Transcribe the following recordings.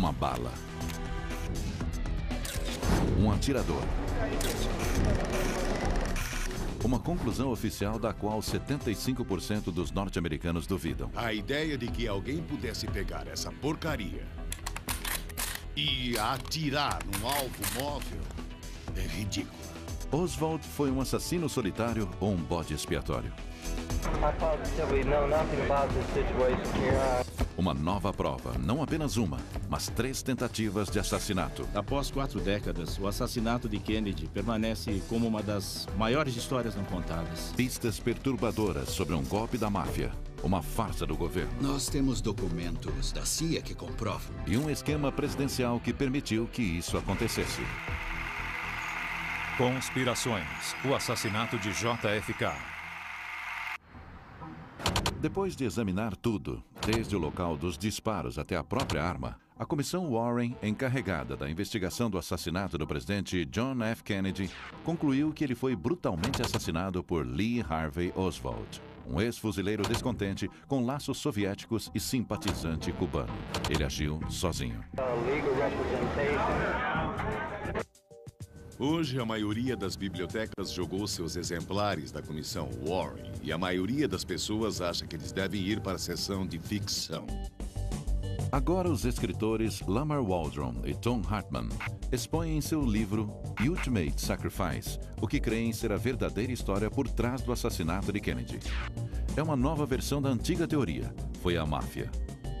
uma bala. Um atirador. Uma conclusão oficial da qual 75% dos norte-americanos duvidam. A ideia de que alguém pudesse pegar essa porcaria e atirar num alvo móvel é ridícula. Oswald foi um assassino solitário ou um bode expiatório? Uma nova prova, não apenas uma, mas 3 tentativas de assassinato. Após 4 décadas, o assassinato de Kennedy permanece como uma das maiores histórias não contadas. Pistas perturbadoras sobre um golpe da máfia, uma farsa do governo. Nós temos documentos da CIA que comprovam. E um esquema presidencial que permitiu que isso acontecesse. Conspirações. O assassinato de JFK. Depois de examinar tudo, desde o local dos disparos até a própria arma, a comissão Warren, encarregada da investigação do assassinato do presidente John F. Kennedy, concluiu que ele foi brutalmente assassinado por Lee Harvey Oswald, um ex-fuzileiro descontente com laços soviéticos e simpatizante cubano. Ele agiu sozinho. Hoje, a maioria das bibliotecas jogou seus exemplares da comissão Warren e a maioria das pessoas acha que eles devem ir para a seção de ficção. Agora, os escritores Lamar Waldron e Tom Hartman expõem em seu livro Ultimate Sacrifice o que creem ser a verdadeira história por trás do assassinato de Kennedy. É uma nova versão da antiga teoria, foi a máfia.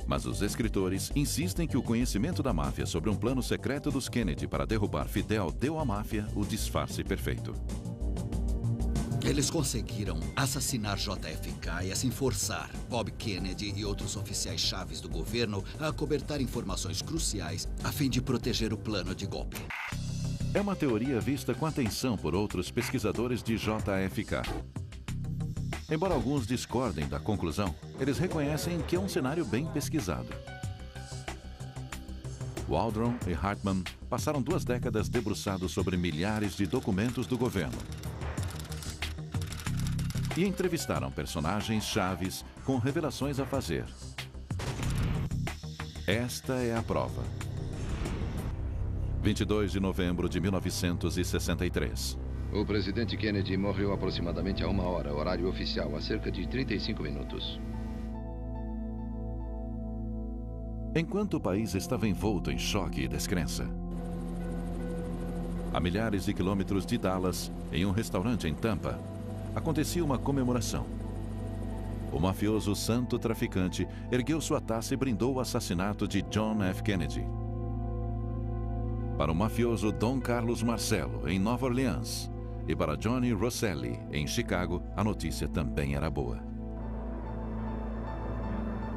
Mas os escritores insistem que o conhecimento da máfia sobre um plano secreto dos Kennedy para derrubar Fidel deu à máfia o disfarce perfeito. Eles conseguiram assassinar JFK e assim forçar Bob Kennedy e outros oficiais chaves do governo a acobertar informações cruciais a fim de proteger o plano de golpe. É uma teoria vista com atenção por outros pesquisadores de JFK. Embora alguns discordem da conclusão, eles reconhecem que é um cenário bem pesquisado. Waldron e Hartman passaram 2 décadas debruçados sobre milhares de documentos do governo e entrevistaram personagens chaves com revelações a fazer. Esta é a prova. 22 de novembro de 1963. O presidente Kennedy morreu aproximadamente a 1 hora, horário oficial, há cerca de 35 minutos. Enquanto o país estava envolto em choque e descrença, a milhares de quilômetros de Dallas, em um restaurante em Tampa, acontecia uma comemoração. O mafioso santo traficante ergueu sua taça e brindou o assassinato de John F. Kennedy. Para o mafioso Don Carlos Marcello, em Nova Orleans, e para Johnny Rosselli, em Chicago, a notícia também era boa.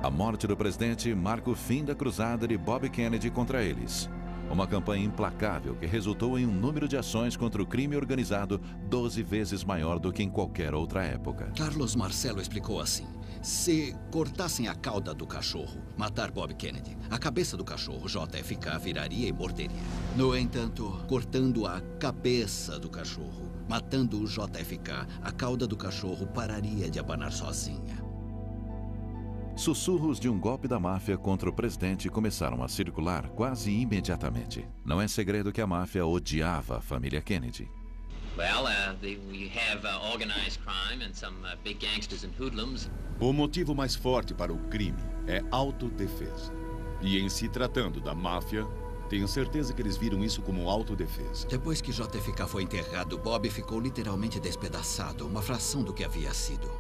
A morte do presidente marca o fim da cruzada de Bob Kennedy contra eles. Uma campanha implacável que resultou em um número de ações contra o crime organizado 12 vezes maior do que em qualquer outra época. Carlos Marcello explicou assim: se cortassem a cauda do cachorro, matar Bob Kennedy, a cabeça do cachorro, JFK, viraria e morderia. No entanto, cortando a cabeça do cachorro, matando o JFK, a cauda do cachorro pararia de abanar sozinha. Sussurros de um golpe da máfia contra o presidente começaram a circular quase imediatamente. Não é segredo que a máfia odiava a família Kennedy. We have organized crime and some big gangsters and hoodlums. O motivo mais forte para o crime é autodefesa. E em se tratando da máfia, tenho certeza que eles viram isso como autodefesa. Depois que JFK foi enterrado, Bob ficou literalmente despedaçado, uma fração do que havia sido.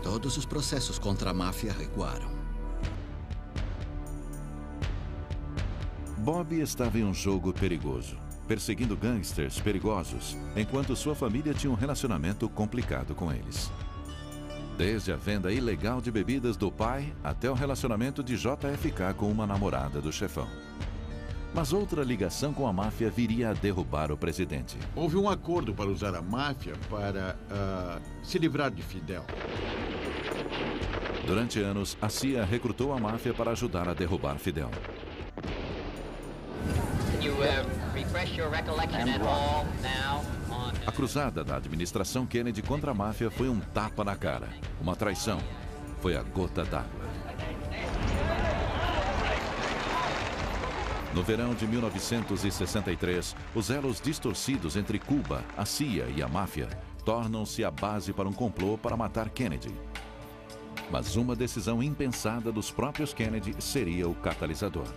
Todos os processos contra a máfia recuaram. Bob estava em um jogo perigoso, perseguindo gangsters perigosos, enquanto sua família tinha um relacionamento complicado com eles. Desde a venda ilegal de bebidas do pai até o relacionamento de JFK com uma namorada do chefão. Mas outra ligação com a máfia viria a derrubar o presidente. Houve um acordo para usar a máfia para se livrar de Fidel. Durante anos, a CIA recrutou a máfia para ajudar a derrubar Fidel. A cruzada da administração Kennedy contra a máfia foi um tapa na cara, uma traição. Foi a gota d'água. No verão de 1963, os elos distorcidos entre Cuba, a CIA e a máfia tornam-se a base para um complô para matar Kennedy. Mas uma decisão impensada dos próprios Kennedy seria o catalisador.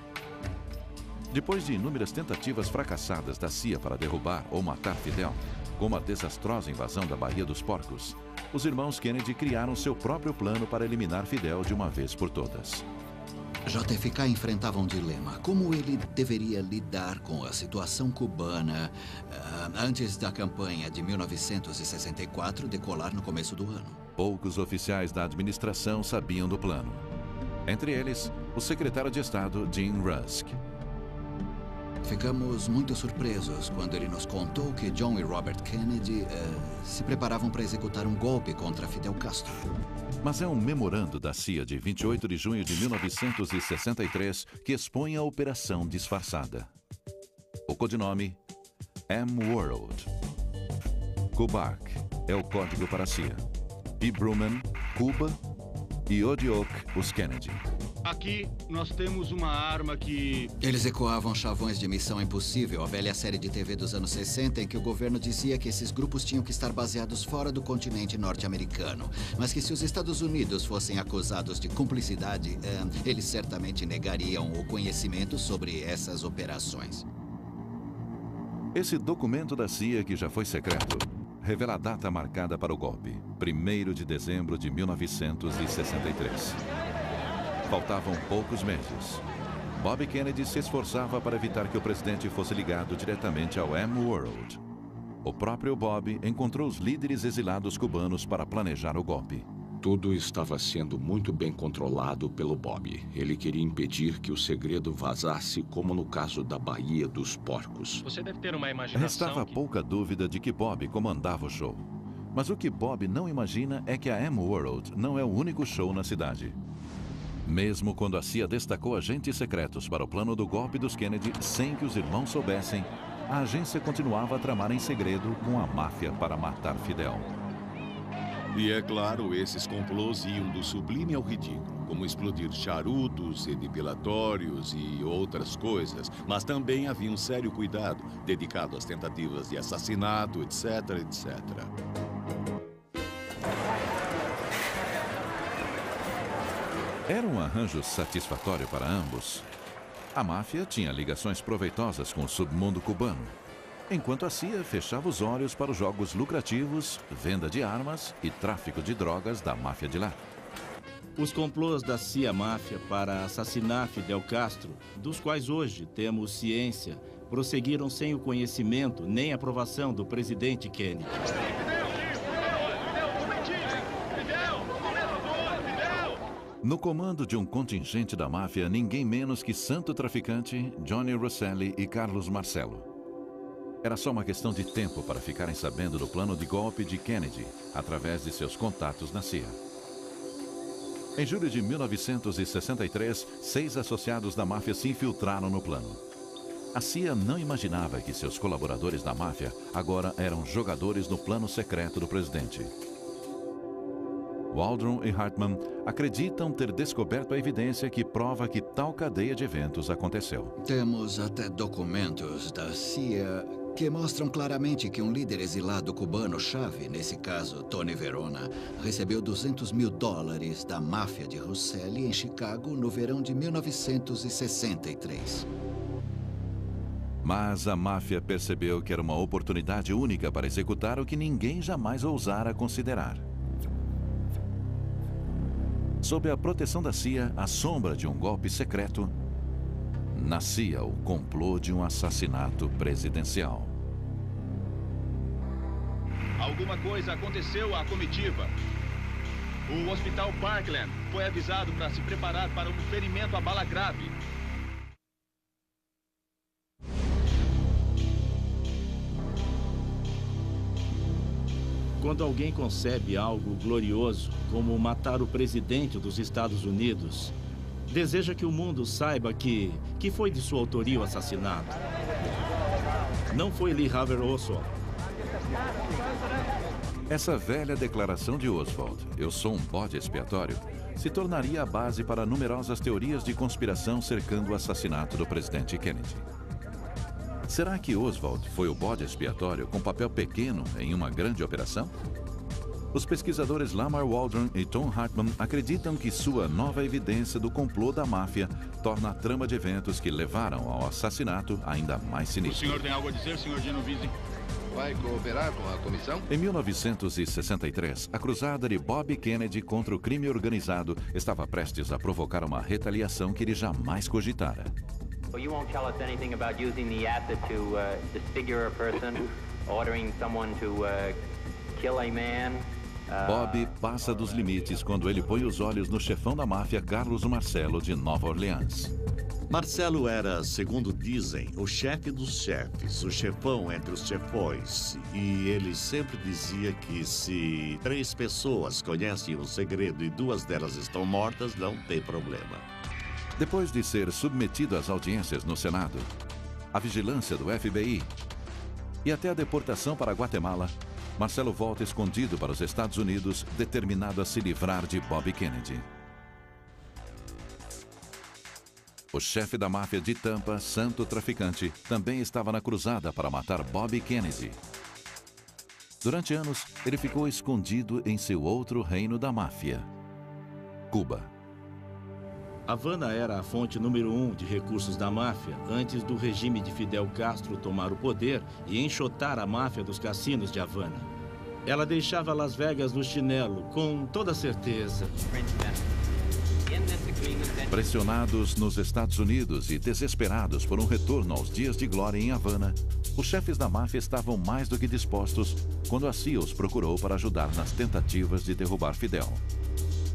Depois de inúmeras tentativas fracassadas da CIA para derrubar ou matar Fidel, como a desastrosa invasão da Baía dos Porcos, os irmãos Kennedy criaram seu próprio plano para eliminar Fidel de uma vez por todas. JFK enfrentava um dilema. Como ele deveria lidar com a situação cubana antes da campanha de 1964 decolar no começo do ano? Poucos oficiais da administração sabiam do plano. Entre eles, o secretário de Estado, Jim Rusk. Ficamos muito surpresos quando ele nos contou que John e Robert Kennedy se preparavam para executar um golpe contra Fidel Castro. Mas é um memorando da CIA de 28 de junho de 1963 que expõe a operação disfarçada. O codinome M-World. Kubark é o código para a CIA. E Bruman, Cuba, e Odiok, os Kennedy. Aqui nós temos uma arma que... Eles ecoavam chavões de Missão Impossível, a velha série de TV dos anos 60, em que o governo dizia que esses grupos tinham que estar baseados fora do continente norte-americano, mas que se os Estados Unidos fossem acusados de cumplicidade, eles certamente negariam o conhecimento sobre essas operações. Esse documento da CIA, que já foi secreto, revela a data marcada para o golpe, 1º de dezembro de 1963. Faltavam poucos meses. Bob Kennedy se esforçava para evitar que o presidente fosse ligado diretamente ao M-World. O próprio Bob encontrou os líderes exilados cubanos para planejar o golpe. Tudo estava sendo muito bem controlado pelo Bob. Ele queria impedir que o segredo vazasse, como no caso da Baía dos Porcos. Você deve ter uma imaginação. Restava pouca dúvida de que Bob comandava o show. Mas o que Bob não imagina é que a M-World não é o único show na cidade. Mesmo quando a CIA destacou agentes secretos para o plano do golpe dos Kennedy sem que os irmãos soubessem, a agência continuava a tramar em segredo com a máfia para matar Fidel. E é claro, esses complôs iam do sublime ao ridículo, como explodir charutos e depilatórios e outras coisas, mas também havia um sério cuidado dedicado às tentativas de assassinato, etc, etc. Era um arranjo satisfatório para ambos. A máfia tinha ligações proveitosas com o submundo cubano, enquanto a CIA fechava os olhos para os jogos lucrativos, venda de armas e tráfico de drogas da máfia de lá. Os complôs da CIA-máfia para assassinar Fidel Castro, dos quais hoje temos ciência, prosseguiram sem o conhecimento nem aprovação do presidente Kennedy. No comando de um contingente da máfia, ninguém menos que santo traficante, Johnny Rosselli e Carlos Marcello. Era só uma questão de tempo para ficarem sabendo do plano de golpe de Kennedy, através de seus contatos na CIA. Em julho de 1963, 6 associados da máfia se infiltraram no plano. A CIA não imaginava que seus colaboradores da máfia agora eram jogadores no plano secreto do presidente. Waldron e Hartman acreditam ter descoberto a evidência que prova que tal cadeia de eventos aconteceu. Temos até documentos da CIA que mostram claramente que um líder exilado cubano-chave, nesse caso Tony Verona, recebeu $200 mil da máfia de Rosselli em Chicago no verão de 1963. Mas a máfia percebeu que era uma oportunidade única para executar o que ninguém jamais ousara considerar. Sob a proteção da CIA, à sombra de um golpe secreto, nascia o complô de um assassinato presidencial. Alguma coisa aconteceu à comitiva. O Hospital Parkland foi avisado para se preparar para um ferimento a bala grave. Quando alguém concebe algo glorioso, como matar o presidente dos Estados Unidos, deseja que o mundo saiba que foi de sua autoria o assassinato. Não foi Lee Harvey Oswald. Essa velha declaração de Oswald, "eu sou um bode expiatório", se tornaria a base para numerosas teorias de conspiração cercando o assassinato do presidente Kennedy. Será que Oswald foi o bode expiatório com papel pequeno em uma grande operação? Os pesquisadores Lamar Waldron e Tom Hartman acreditam que sua nova evidência do complô da máfia torna a trama de eventos que levaram ao assassinato ainda mais sinistro. O senhor tem algo a dizer, senhor Genovese? Vai cooperar com a comissão? Em 1963, a cruzada de Bob Kennedy contra o crime organizado estava prestes a provocar uma retaliação que ele jamais cogitara. Well, you won't tell us anything about using the acid to disfigure a person, ordering someone to kill a man. Bob passa dos limites quando ele põe os olhos no chefão da máfia, Carlos Marcello, de Nova Orleans. Marcello era, segundo dizem, o chefe dos chefes, o chefão entre os chefões. E ele sempre dizia que se 3 pessoas conhecem um segredo e 2 delas estão mortas, não tem problema. Depois de ser submetido às audiências no Senado, à vigilância do FBI e até a deportação para Guatemala, Marcello volta escondido para os Estados Unidos, determinado a se livrar de Bob Kennedy. O chefe da máfia de Tampa, santo traficante, também estava na cruzada para matar Bob Kennedy. Durante anos, ele ficou escondido em seu outro reino da máfia, Cuba. Havana era a fonte número 1 de recursos da máfia antes do regime de Fidel Castro tomar o poder e enxotar a máfia dos cassinos de Havana. Ela deixava Las Vegas no chinelo, com toda certeza. Pressionados nos Estados Unidos e desesperados por um retorno aos dias de glória em Havana, os chefes da máfia estavam mais do que dispostos quando a CIA os procurou para ajudar nas tentativas de derrubar Fidel.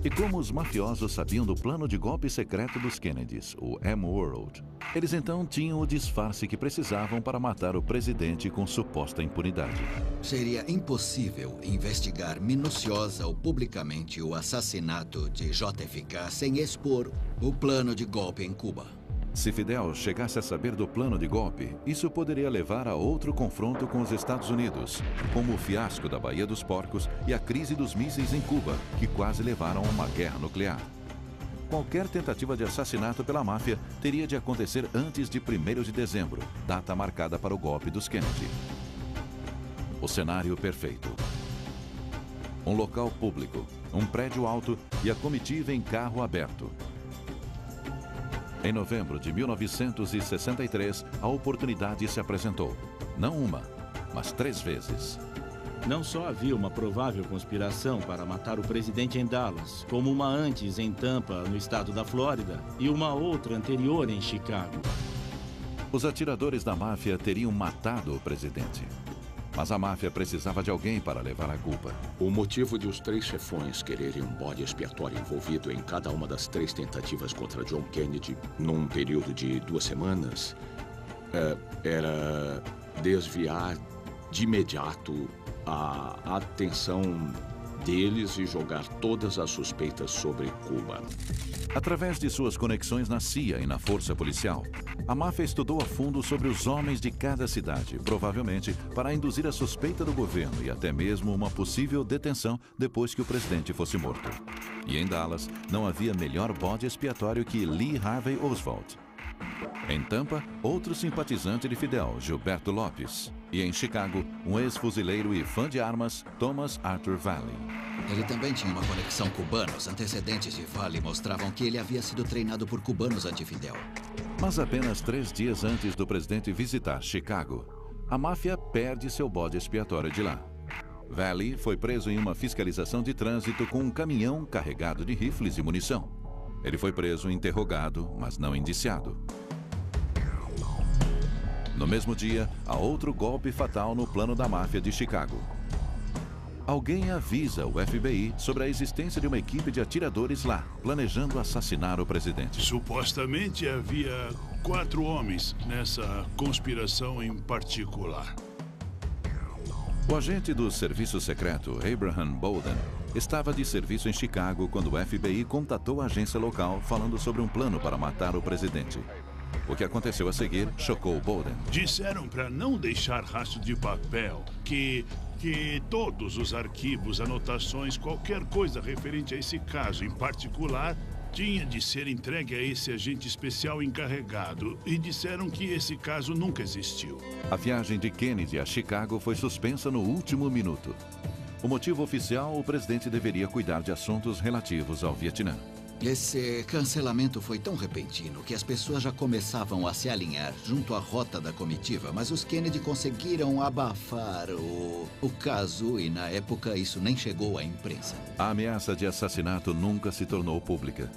E como os mafiosos sabiam do plano de golpe secreto dos Kennedys, o M-World, eles então tinham o disfarce que precisavam para matar o presidente com suposta impunidade. Seria impossível investigar minuciosa ou publicamente o assassinato de JFK sem expor o plano de golpe em Cuba. Se Fidel chegasse a saber do plano de golpe, isso poderia levar a outro confronto com os Estados Unidos, como o fiasco da Baía dos Porcos e a crise dos mísseis em Cuba, que quase levaram a uma guerra nuclear. Qualquer tentativa de assassinato pela máfia teria de acontecer antes de 1º de dezembro, data marcada para o golpe dos Kennedy. O cenário perfeito. Um local público, um prédio alto e a comitiva em carro aberto. Em novembro de 1963, a oportunidade se apresentou. Não uma, mas 3 vezes. Não só havia uma provável conspiração para matar o presidente em Dallas, como uma antes em Tampa, no estado da Flórida, e uma outra anterior em Chicago. Os atiradores da máfia teriam matado o presidente. Mas a máfia precisava de alguém para levar a culpa. O motivo de os 3 chefões quererem um bode expiatório envolvido em cada uma das 3 tentativas contra John Kennedy num período de 2 semanas era desviar de imediato a atenção deles e jogar todas as suspeitas sobre Cuba. Através de suas conexões na CIA e na força policial, a máfia estudou a fundo sobre os homens de cada cidade, provavelmente para induzir a suspeita do governo e até mesmo uma possível detenção depois que o presidente fosse morto. E em Dallas, não havia melhor bode expiatório que Lee Harvey Oswald. Em Tampa, outro simpatizante de Fidel, Gilberto Lopes. E em Chicago, um ex-fuzileiro e fã de armas, Thomas Arthur Valley. Ele também tinha uma conexão cubana. Os antecedentes de Valley mostravam que ele havia sido treinado por cubanos anti-Fidel. Mas apenas 3 dias antes do presidente visitar Chicago, a máfia perde seu bode expiatório de lá. Valley foi preso em uma fiscalização de trânsito com um caminhão carregado de rifles e munição. Ele foi preso e interrogado, mas não indiciado. No mesmo dia, há outro golpe fatal no plano da máfia de Chicago. Alguém avisa o FBI sobre a existência de uma equipe de atiradores lá, planejando assassinar o presidente. Supostamente havia 4 homens nessa conspiração em particular. O agente do serviço secreto, Abraham Bolden, estava de serviço em Chicago quando o FBI contatou a agência local falando sobre um plano para matar o presidente. O que aconteceu a seguir chocou Bolden. Disseram para não deixar rastro de papel, que todos os arquivos, anotações, qualquer coisa referente a esse caso em particular, tinha de ser entregue a esse agente especial encarregado. E disseram que esse caso nunca existiu. A viagem de Kennedy a Chicago foi suspensa no último minuto. O motivo oficial, o presidente deveria cuidar de assuntos relativos ao Vietnã. Esse cancelamento foi tão repentino que as pessoas já começavam a se alinhar junto à rota da comitiva, mas os Kennedy conseguiram abafar o caso e, na época, isso nem chegou à imprensa. A ameaça de assassinato nunca se tornou pública.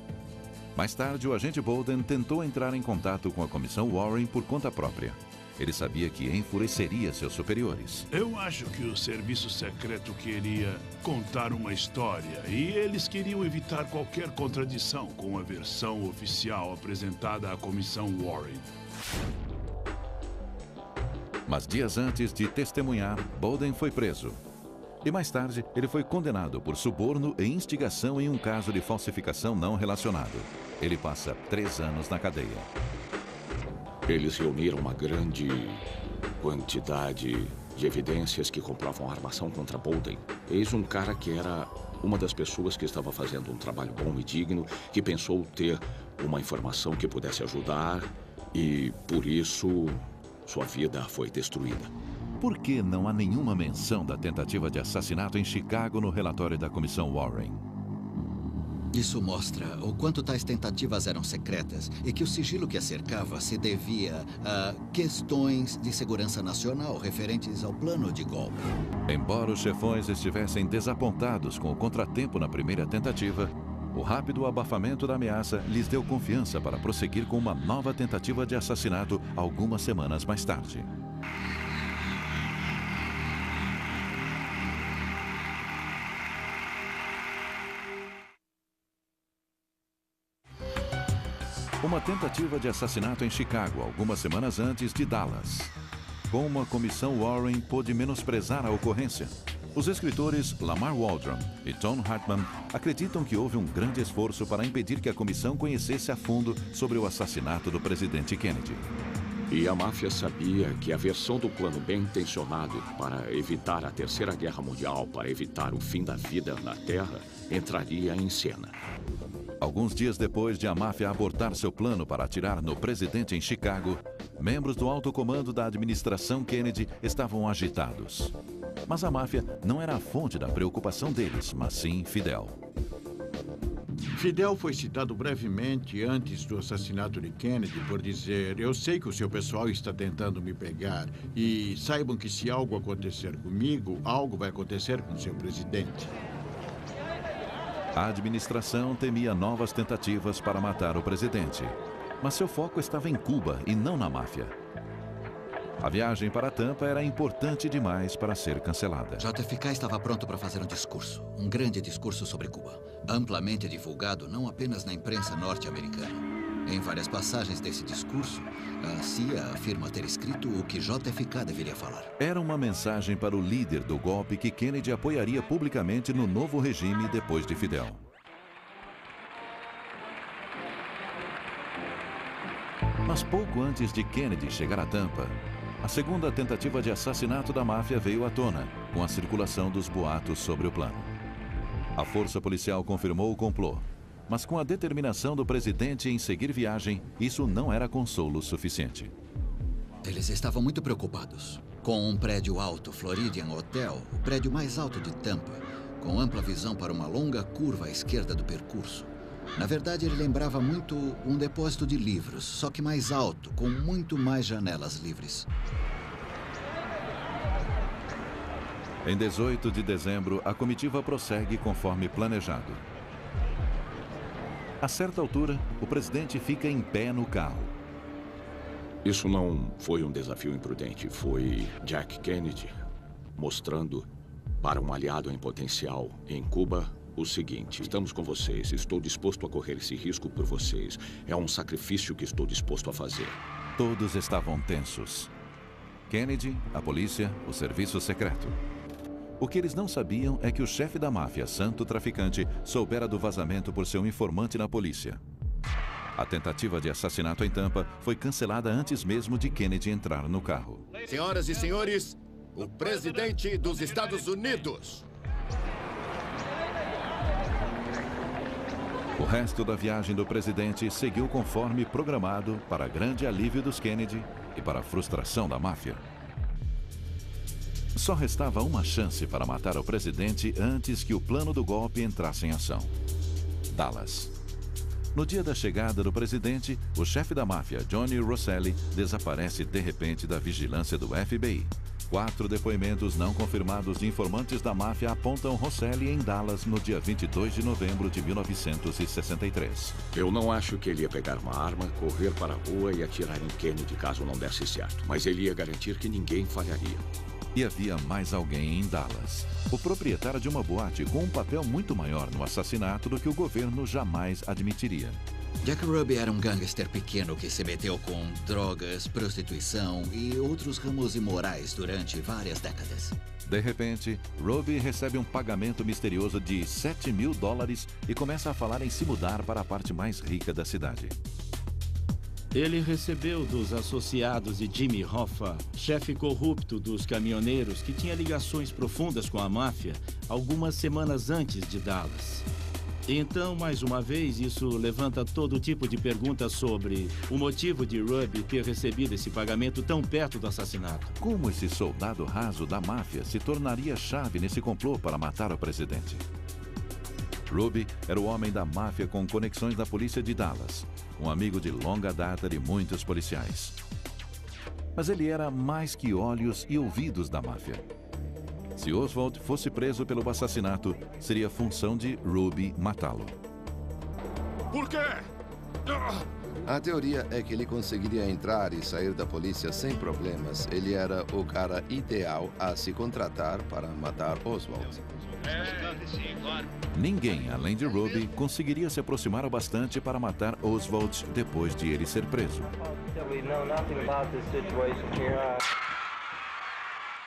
Mais tarde, o agente Bolden tentou entrar em contato com a comissão Warren por conta própria. Ele sabia que enfureceria seus superiores. Eu acho que o serviço secreto queria contar uma história e eles queriam evitar qualquer contradição com a versão oficial apresentada à comissão Warren. Mas dias antes de testemunhar, Bolden foi preso. E mais tarde, ele foi condenado por suborno e instigação em um caso de falsificação não relacionado. Ele passa 3 anos na cadeia. Eles reuniram uma grande quantidade de evidências que comprovam a armação contra Bolden. Eis um cara que era uma das pessoas que estava fazendo um trabalho bom e digno, que pensou ter uma informação que pudesse ajudar e, por isso, sua vida foi destruída. Por que não há nenhuma menção da tentativa de assassinato em Chicago no relatório da comissão Warren? Isso mostra o quanto tais tentativas eram secretas e que o sigilo que a cercava se devia a questões de segurança nacional referentes ao plano de golpe. Embora os chefões estivessem desapontados com o contratempo na primeira tentativa, o rápido abafamento da ameaça lhes deu confiança para prosseguir com uma nova tentativa de assassinato algumas semanas mais tarde. Uma tentativa de assassinato em Chicago, algumas semanas antes de Dallas. Como a comissão Warren pôde menosprezar a ocorrência? Os escritores Lamar Waldron e Tom Hartman acreditam que houve um grande esforço para impedir que a comissão conhecesse a fundo sobre o assassinato do presidente Kennedy. E a máfia sabia que a versão do plano bem intencionado para evitar a Terceira Guerra Mundial, para evitar o fim da vida na Terra, entraria em cena. Alguns dias depois de a máfia abortar seu plano para atirar no presidente em Chicago, membros do alto comando da administração Kennedy estavam agitados. Mas a máfia não era a fonte da preocupação deles, mas sim Fidel. Fidel foi citado brevemente antes do assassinato de Kennedy por dizer: "Eu sei que o seu pessoal está tentando me pegar e saibam que se algo acontecer comigo, algo vai acontecer com seu presidente." A administração temia novas tentativas para matar o presidente, mas seu foco estava em Cuba e não na máfia. A viagem para Tampa era importante demais para ser cancelada. JFK estava pronto para fazer um grande discurso sobre Cuba, amplamente divulgado não apenas na imprensa norte-americana. Em várias passagens desse discurso, a CIA afirma ter escrito o que JFK deveria falar. Era uma mensagem para o líder do golpe que Kennedy apoiaria publicamente no novo regime depois de Fidel. Mas pouco antes de Kennedy chegar a Tampa, a segunda tentativa de assassinato da máfia veio à tona, com a circulação dos boatos sobre o plano. A força policial confirmou o complô, mas com a determinação do presidente em seguir viagem, isso não era consolo suficiente. Eles estavam muito preocupados. Com um prédio alto, Floridian Hotel, o prédio mais alto de Tampa, com ampla visão para uma longa curva à esquerda do percurso. Na verdade, ele lembrava muito um depósito de livros, só que mais alto, com muito mais janelas livres. Em 18 de dezembro, a comitiva prossegue conforme planejado. A certa altura, o presidente fica em pé no carro. Isso não foi um desafio imprudente, foi Jack Kennedy mostrando para um aliado em potencial em Cuba o seguinte: estamos com vocês, estou disposto a correr esse risco por vocês. É um sacrifício que estou disposto a fazer. Todos estavam tensos. Kennedy, a polícia, o serviço secreto. O que eles não sabiam é que o chefe da máfia, santo traficante, soubera do vazamento por seu informante na polícia. A tentativa de assassinato em Tampa foi cancelada antes mesmo de Kennedy entrar no carro. Senhoras e senhores, o presidente dos Estados Unidos. O resto da viagem do presidente seguiu conforme programado, para grande alívio dos Kennedy e para a frustração da máfia. Só restava uma chance para matar o presidente antes que o plano do golpe entrasse em ação: Dallas. No dia da chegada do presidente, o chefe da máfia, Johnny Rosselli, desaparece de repente da vigilância do FBI. 4 depoimentos não confirmados de informantes da máfia apontam Rosselli em Dallas no dia 22 de novembro de 1963. Eu não acho que ele ia pegar uma arma, correr para a rua e atirar em Kennedy caso não desse certo. Mas ele ia garantir que ninguém falharia. E havia mais alguém em Dallas. O proprietário de uma boate com um papel muito maior no assassinato do que o governo jamais admitiria. Jack Ruby era um gangster pequeno que se meteu com drogas, prostituição e outros ramos imorais durante várias décadas. De repente, Ruby recebe um pagamento misterioso de $7.000 e começa a falar em se mudar para a parte mais rica da cidade. Ele recebeu dos associados de Jimmy Hoffa, chefe corrupto dos caminhoneiros que tinha ligações profundas com a máfia, algumas semanas antes de Dallas. Então, mais uma vez, isso levanta todo tipo de perguntas sobre o motivo de Ruby ter recebido esse pagamento tão perto do assassinato. Como esse soldado raso da máfia se tornaria chave nesse complô para matar o presidente? Ruby era o homem da máfia com conexões da polícia de Dallas, um amigo de longa data de muitos policiais. Mas ele era mais que olhos e ouvidos da máfia. Se Oswald fosse preso pelo assassinato, seria função de Ruby matá-lo. Por quê? A teoria é que ele conseguiria entrar e sair da polícia sem problemas. Ele era o cara ideal a se contratar para matar Oswald. Ninguém, além de Ruby, conseguiria se aproximar o bastante para matar Oswald depois de ele ser preso.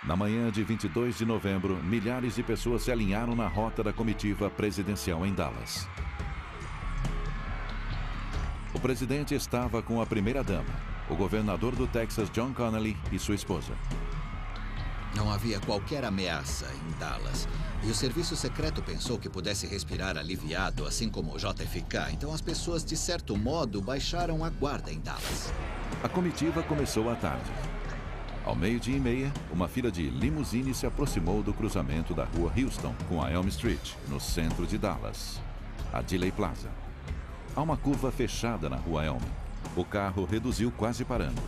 Na manhã de 22 de novembro, milhares de pessoas se alinharam na rota da comitiva presidencial em Dallas. O presidente estava com a primeira-dama, o governador do Texas, John Connally, e sua esposa. Não havia qualquer ameaça em Dallas. E o serviço secreto pensou que pudesse respirar aliviado, assim como o JFK. Então as pessoas, de certo modo, baixaram a guarda em Dallas. A comitiva começou à tarde. Ao 12:30, uma fila de limusine se aproximou do cruzamento da rua Houston com a Elm Street, no centro de Dallas, a Dealey Plaza. Há uma curva fechada na rua Elm. O carro reduziu quase parando.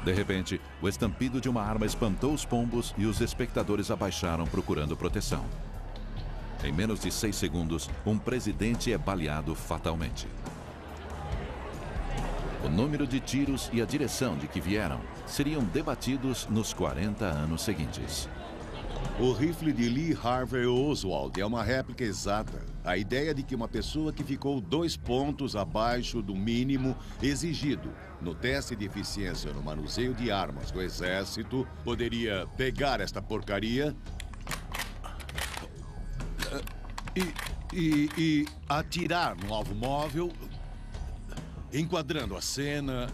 De repente, o estampido de uma arma espantou os pombos e os espectadores abaixaram procurando proteção. Em menos de 6 segundos, um presidente é baleado fatalmente. O número de tiros e a direção de que vieram seriam debatidos nos 40 anos seguintes. O rifle de Lee Harvey Oswald é uma réplica exata. A ideia de que uma pessoa que ficou 2 pontos abaixo do mínimo exigido no teste de eficiência no manuseio de armas do Exército poderia pegar esta porcaria e atirar no alvo móvel, enquadrando a cena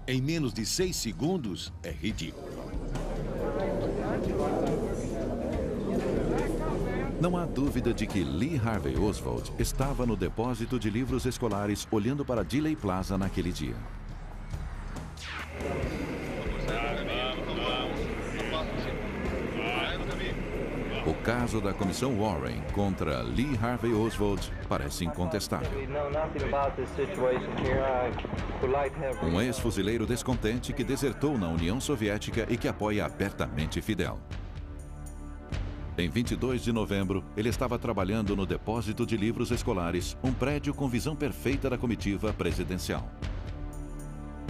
em menos de 6 segundos, é ridículo. Não há dúvida de que Lee Harvey Oswald estava no depósito de livros escolares olhando para Dealey Plaza naquele dia. O caso da Comissão Warren contra Lee Harvey Oswald parece incontestável. Um ex-fuzileiro descontente que desertou na União Soviética e que apoia abertamente Fidel. Em 22 de novembro, ele estava trabalhando no depósito de livros escolares, um prédio com visão perfeita da comitiva presidencial.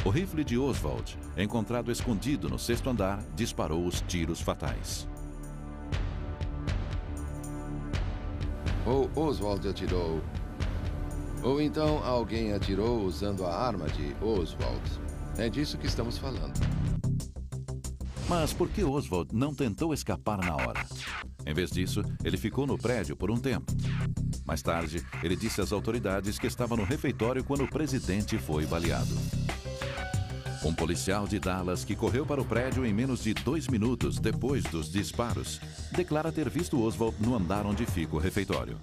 O rifle de Oswald, encontrado escondido no 6º andar, disparou os tiros fatais. Ou Oswald atirou, ou então alguém atirou usando a arma de Oswald. É disso que estamos falando. Mas por que Oswald não tentou escapar na hora? Em vez disso, ele ficou no prédio por um tempo. Mais tarde, ele disse às autoridades que estava no refeitório quando o presidente foi baleado. Um policial de Dallas que correu para o prédio em menos de 2 minutos depois dos disparos, declara ter visto Oswald no andar onde fica o refeitório.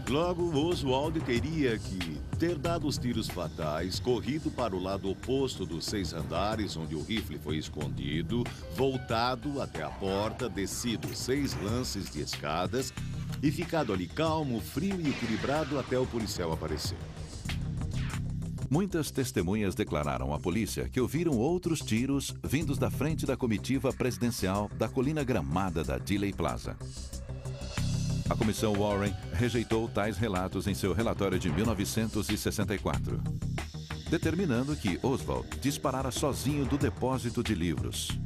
Logo, Oswald teria que ter dado os tiros fatais, corrido para o lado oposto dos 6 andares onde o rifle foi escondido, voltado até a porta, descido 6 lances de escadas e ficado ali calmo, frio e equilibrado até o policial aparecer. Muitas testemunhas declararam à polícia que ouviram outros tiros vindos da frente da comitiva presidencial da colina gramada da Dealey Plaza. A Comissão Warren rejeitou tais relatos em seu relatório de 1964, determinando que Oswald disparara sozinho do depósito de livros.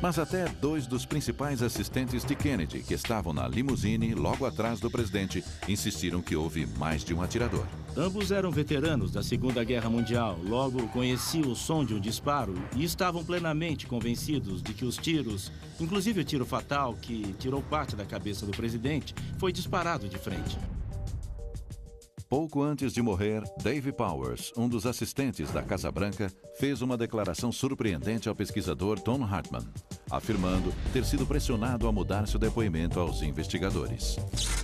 Mas até 2 dos principais assistentes de Kennedy, que estavam na limusine logo atrás do presidente, insistiram que houve mais de um atirador. Ambos eram veteranos da Segunda Guerra Mundial, logo conheciam o som de um disparo e estavam plenamente convencidos de que os tiros, inclusive o tiro fatal que tirou parte da cabeça do presidente, foi disparado de frente. Pouco antes de morrer, Dave Powers, um dos assistentes da Casa Branca, fez uma declaração surpreendente ao pesquisador Tom Hartman, afirmando ter sido pressionado a mudar seu depoimento aos investigadores.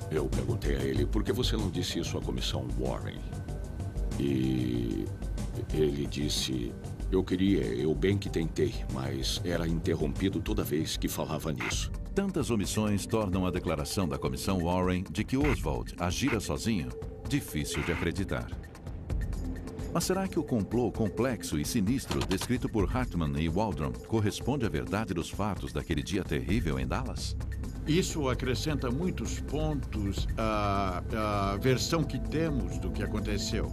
Eu perguntei a ele por que você não disse isso à Comissão Warren. E ele disse, eu bem que tentei, mas era interrompido toda vez que falava nisso. Tantas omissões tornam a declaração da Comissão Warren de que Oswald agira sozinho difícil de acreditar. Mas será que o complô complexo e sinistro descrito por Hartman e Waldron corresponde à verdade dos fatos daquele dia terrível em Dallas? Isso acrescenta muitos pontos à versão que temos do que aconteceu.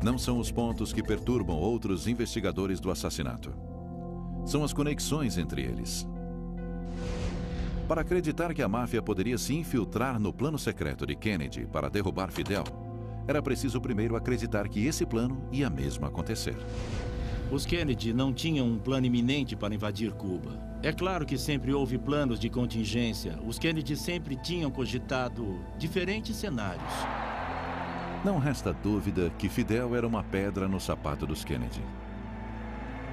Não são os pontos que perturbam outros investigadores do assassinato. São as conexões entre eles. Para acreditar que a máfia poderia se infiltrar no plano secreto de Kennedy para derrubar Fidel, era preciso primeiro acreditar que esse plano ia mesmo acontecer. Os Kennedy não tinham um plano iminente para invadir Cuba. É claro que sempre houve planos de contingência. Os Kennedy sempre tinham cogitado diferentes cenários. Não resta dúvida que Fidel era uma pedra no sapato dos Kennedy.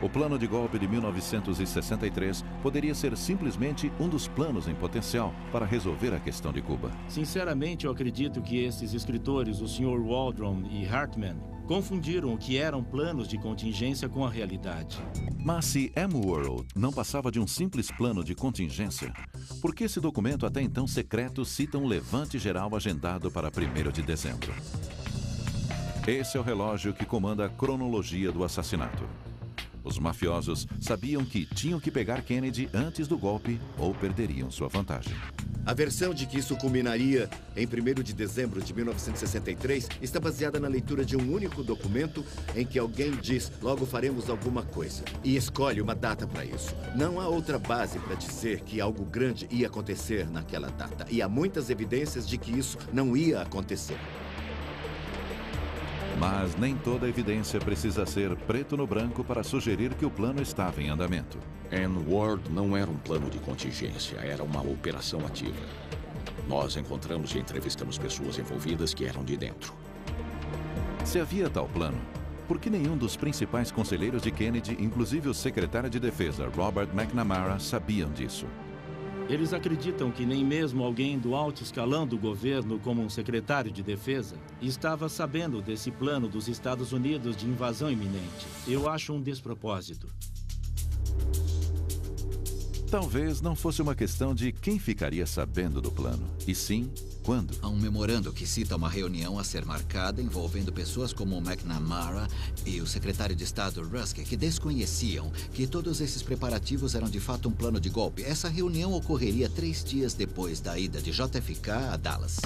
O plano de golpe de 1963 poderia ser simplesmente um dos planos em potencial para resolver a questão de Cuba. Sinceramente, eu acredito que esses escritores, o Sr. Waldron e Hartman, confundiram o que eram planos de contingência com a realidade. Mas se M-World não passava de um simples plano de contingência, por que esse documento até então secreto cita um levante geral agendado para 1º de dezembro? Esse é o relógio que comanda a cronologia do assassinato. Os mafiosos sabiam que tinham que pegar Kennedy antes do golpe ou perderiam sua vantagem. A versão de que isso culminaria em 1º de dezembro de 1963 está baseada na leitura de um único documento em que alguém diz, logo faremos alguma coisa, e escolhe uma data para isso. Não há outra base para dizer que algo grande ia acontecer naquela data, e há muitas evidências de que isso não ia acontecer. Mas nem toda evidência precisa ser preto no branco para sugerir que o plano estava em andamento. N-Word não era um plano de contingência, era uma operação ativa. Nós encontramos e entrevistamos pessoas envolvidas que eram de dentro. Se havia tal plano, por que nenhum dos principais conselheiros de Kennedy, inclusive o secretário de Defesa, Robert McNamara, sabiam disso? Eles acreditam que nem mesmo alguém do alto escalão do governo, como um secretário de defesa, estava sabendo desse plano dos Estados Unidos de invasão iminente. Eu acho um despropósito. Talvez não fosse uma questão de quem ficaria sabendo do plano, e sim quando. Há um memorando que cita uma reunião a ser marcada envolvendo pessoas como o McNamara e o secretário de Estado Rusk, que desconheciam que todos esses preparativos eram de fato um plano de golpe. Essa reunião ocorreria 3 dias depois da ida de JFK a Dallas.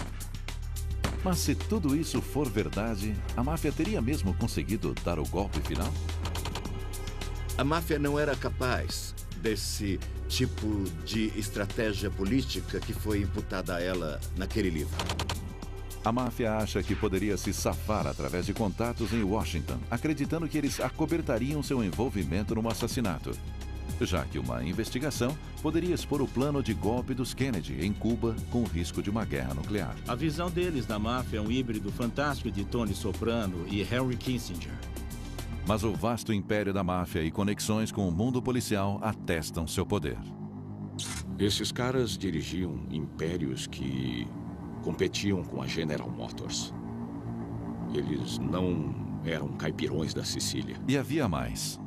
Mas se tudo isso for verdade, a máfia teria mesmo conseguido dar o golpe final? A máfia não era capaz desse tipo de estratégia política que foi imputada a ela naquele livro. A máfia acha que poderia se safar através de contatos em Washington, acreditando que eles acobertariam seu envolvimento no assassinato. já que uma investigação poderia expor o plano de golpe dos Kennedy em Cuba com o risco de uma guerra nuclear. A visão deles da máfia é um híbrido fantástico de Tony Soprano e Henry Kissinger. Mas o vasto império da máfia e conexões com o mundo policial atestam seu poder. Esses caras dirigiam impérios que competiam com a General Motors. Eles não eram caipirões da Sicília. E havia mais.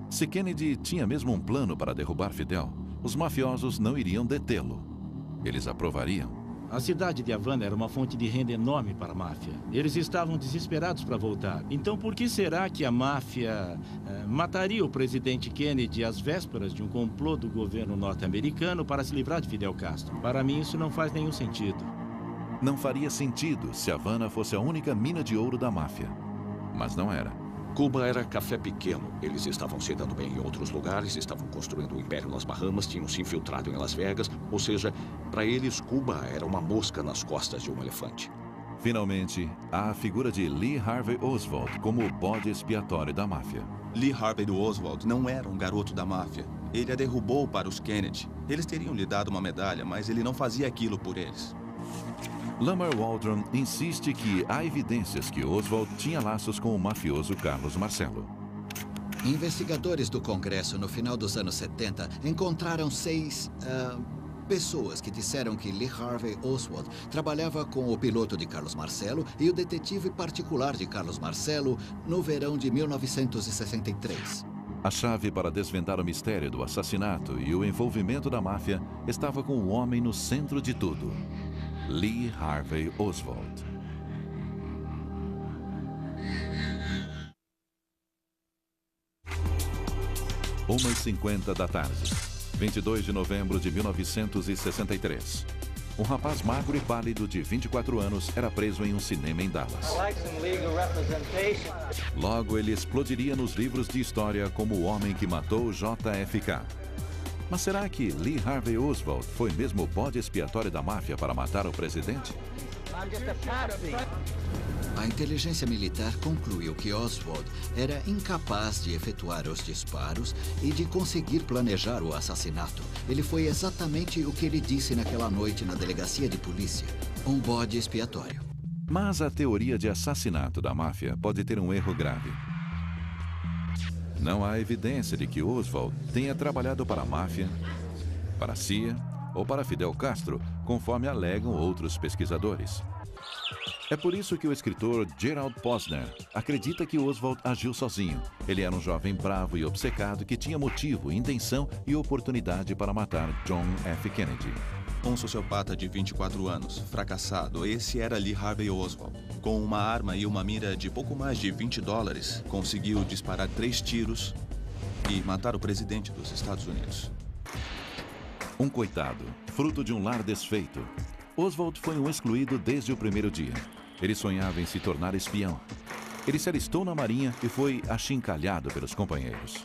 Se Kennedy tinha mesmo um plano para derrubar Fidel, os mafiosos não iriam detê-lo. Eles aprovariam. A cidade de Havana era uma fonte de renda enorme para a máfia. Eles estavam desesperados para voltar. Então, por que será que a máfia mataria o presidente Kennedy às vésperas de um complô do governo norte-americano para se livrar de Fidel Castro? Para mim, isso não faz nenhum sentido. Não faria sentido se Havana fosse a única mina de ouro da máfia. Mas não era. Cuba era café pequeno. Eles estavam se dando bem em outros lugares, estavam construindo um império nas Bahamas, tinham se infiltrado em Las Vegas. Ou seja, para eles, Cuba era uma mosca nas costas de um elefante. Finalmente, há a figura de Lee Harvey Oswald como o bode expiatório da máfia. Lee Harvey Oswald não era um garoto da máfia. Ele a derrubou para os Kennedy. Eles teriam lhe dado uma medalha, mas ele não fazia aquilo por eles. Lamar Waldron insiste que há evidências que Oswald tinha laços com o mafioso Carlos Marcello. Investigadores do Congresso, no final dos anos 70, encontraram 6 pessoas que disseram que Lee Harvey Oswald trabalhava com o piloto de Carlos Marcello e o detetive particular de Carlos Marcello no verão de 1963. A chave para desvendar o mistério do assassinato e o envolvimento da máfia estava com o homem no centro de tudo. Lee Harvey Oswald. Umas 50 da tarde, 22 de novembro de 1963. Um rapaz magro e pálido de 24 anos era preso em um cinema em Dallas. Logo, ele explodiria nos livros de história como o homem que matou JFK. Mas será que Lee Harvey Oswald foi mesmo o bode expiatório da máfia para matar o presidente? A inteligência militar concluiu que Oswald era incapaz de efetuar os disparos e de conseguir planejar o assassinato. Ele foi exatamente o que ele disse naquela noite na delegacia de polícia: um bode expiatório. Mas a teoria de assassinato da máfia pode ter um erro grave. Não há evidência de que Oswald tenha trabalhado para a máfia, para a CIA ou para Fidel Castro, conforme alegam outros pesquisadores. É por isso que o escritor Gerald Posner acredita que Oswald agiu sozinho. Ele era um jovem bravo e obcecado que tinha motivo, intenção e oportunidade para matar John F. Kennedy. Um sociopata de 24 anos, fracassado, esse era Lee Harvey Oswald. Com uma arma e uma mira de pouco mais de $20, conseguiu disparar 3 tiros e matar o presidente dos Estados Unidos. Um coitado, fruto de um lar desfeito. Oswald foi um excluído desde o primeiro dia. Ele sonhava em se tornar espião. Ele se alistou na Marinha e foi achincalhado pelos companheiros.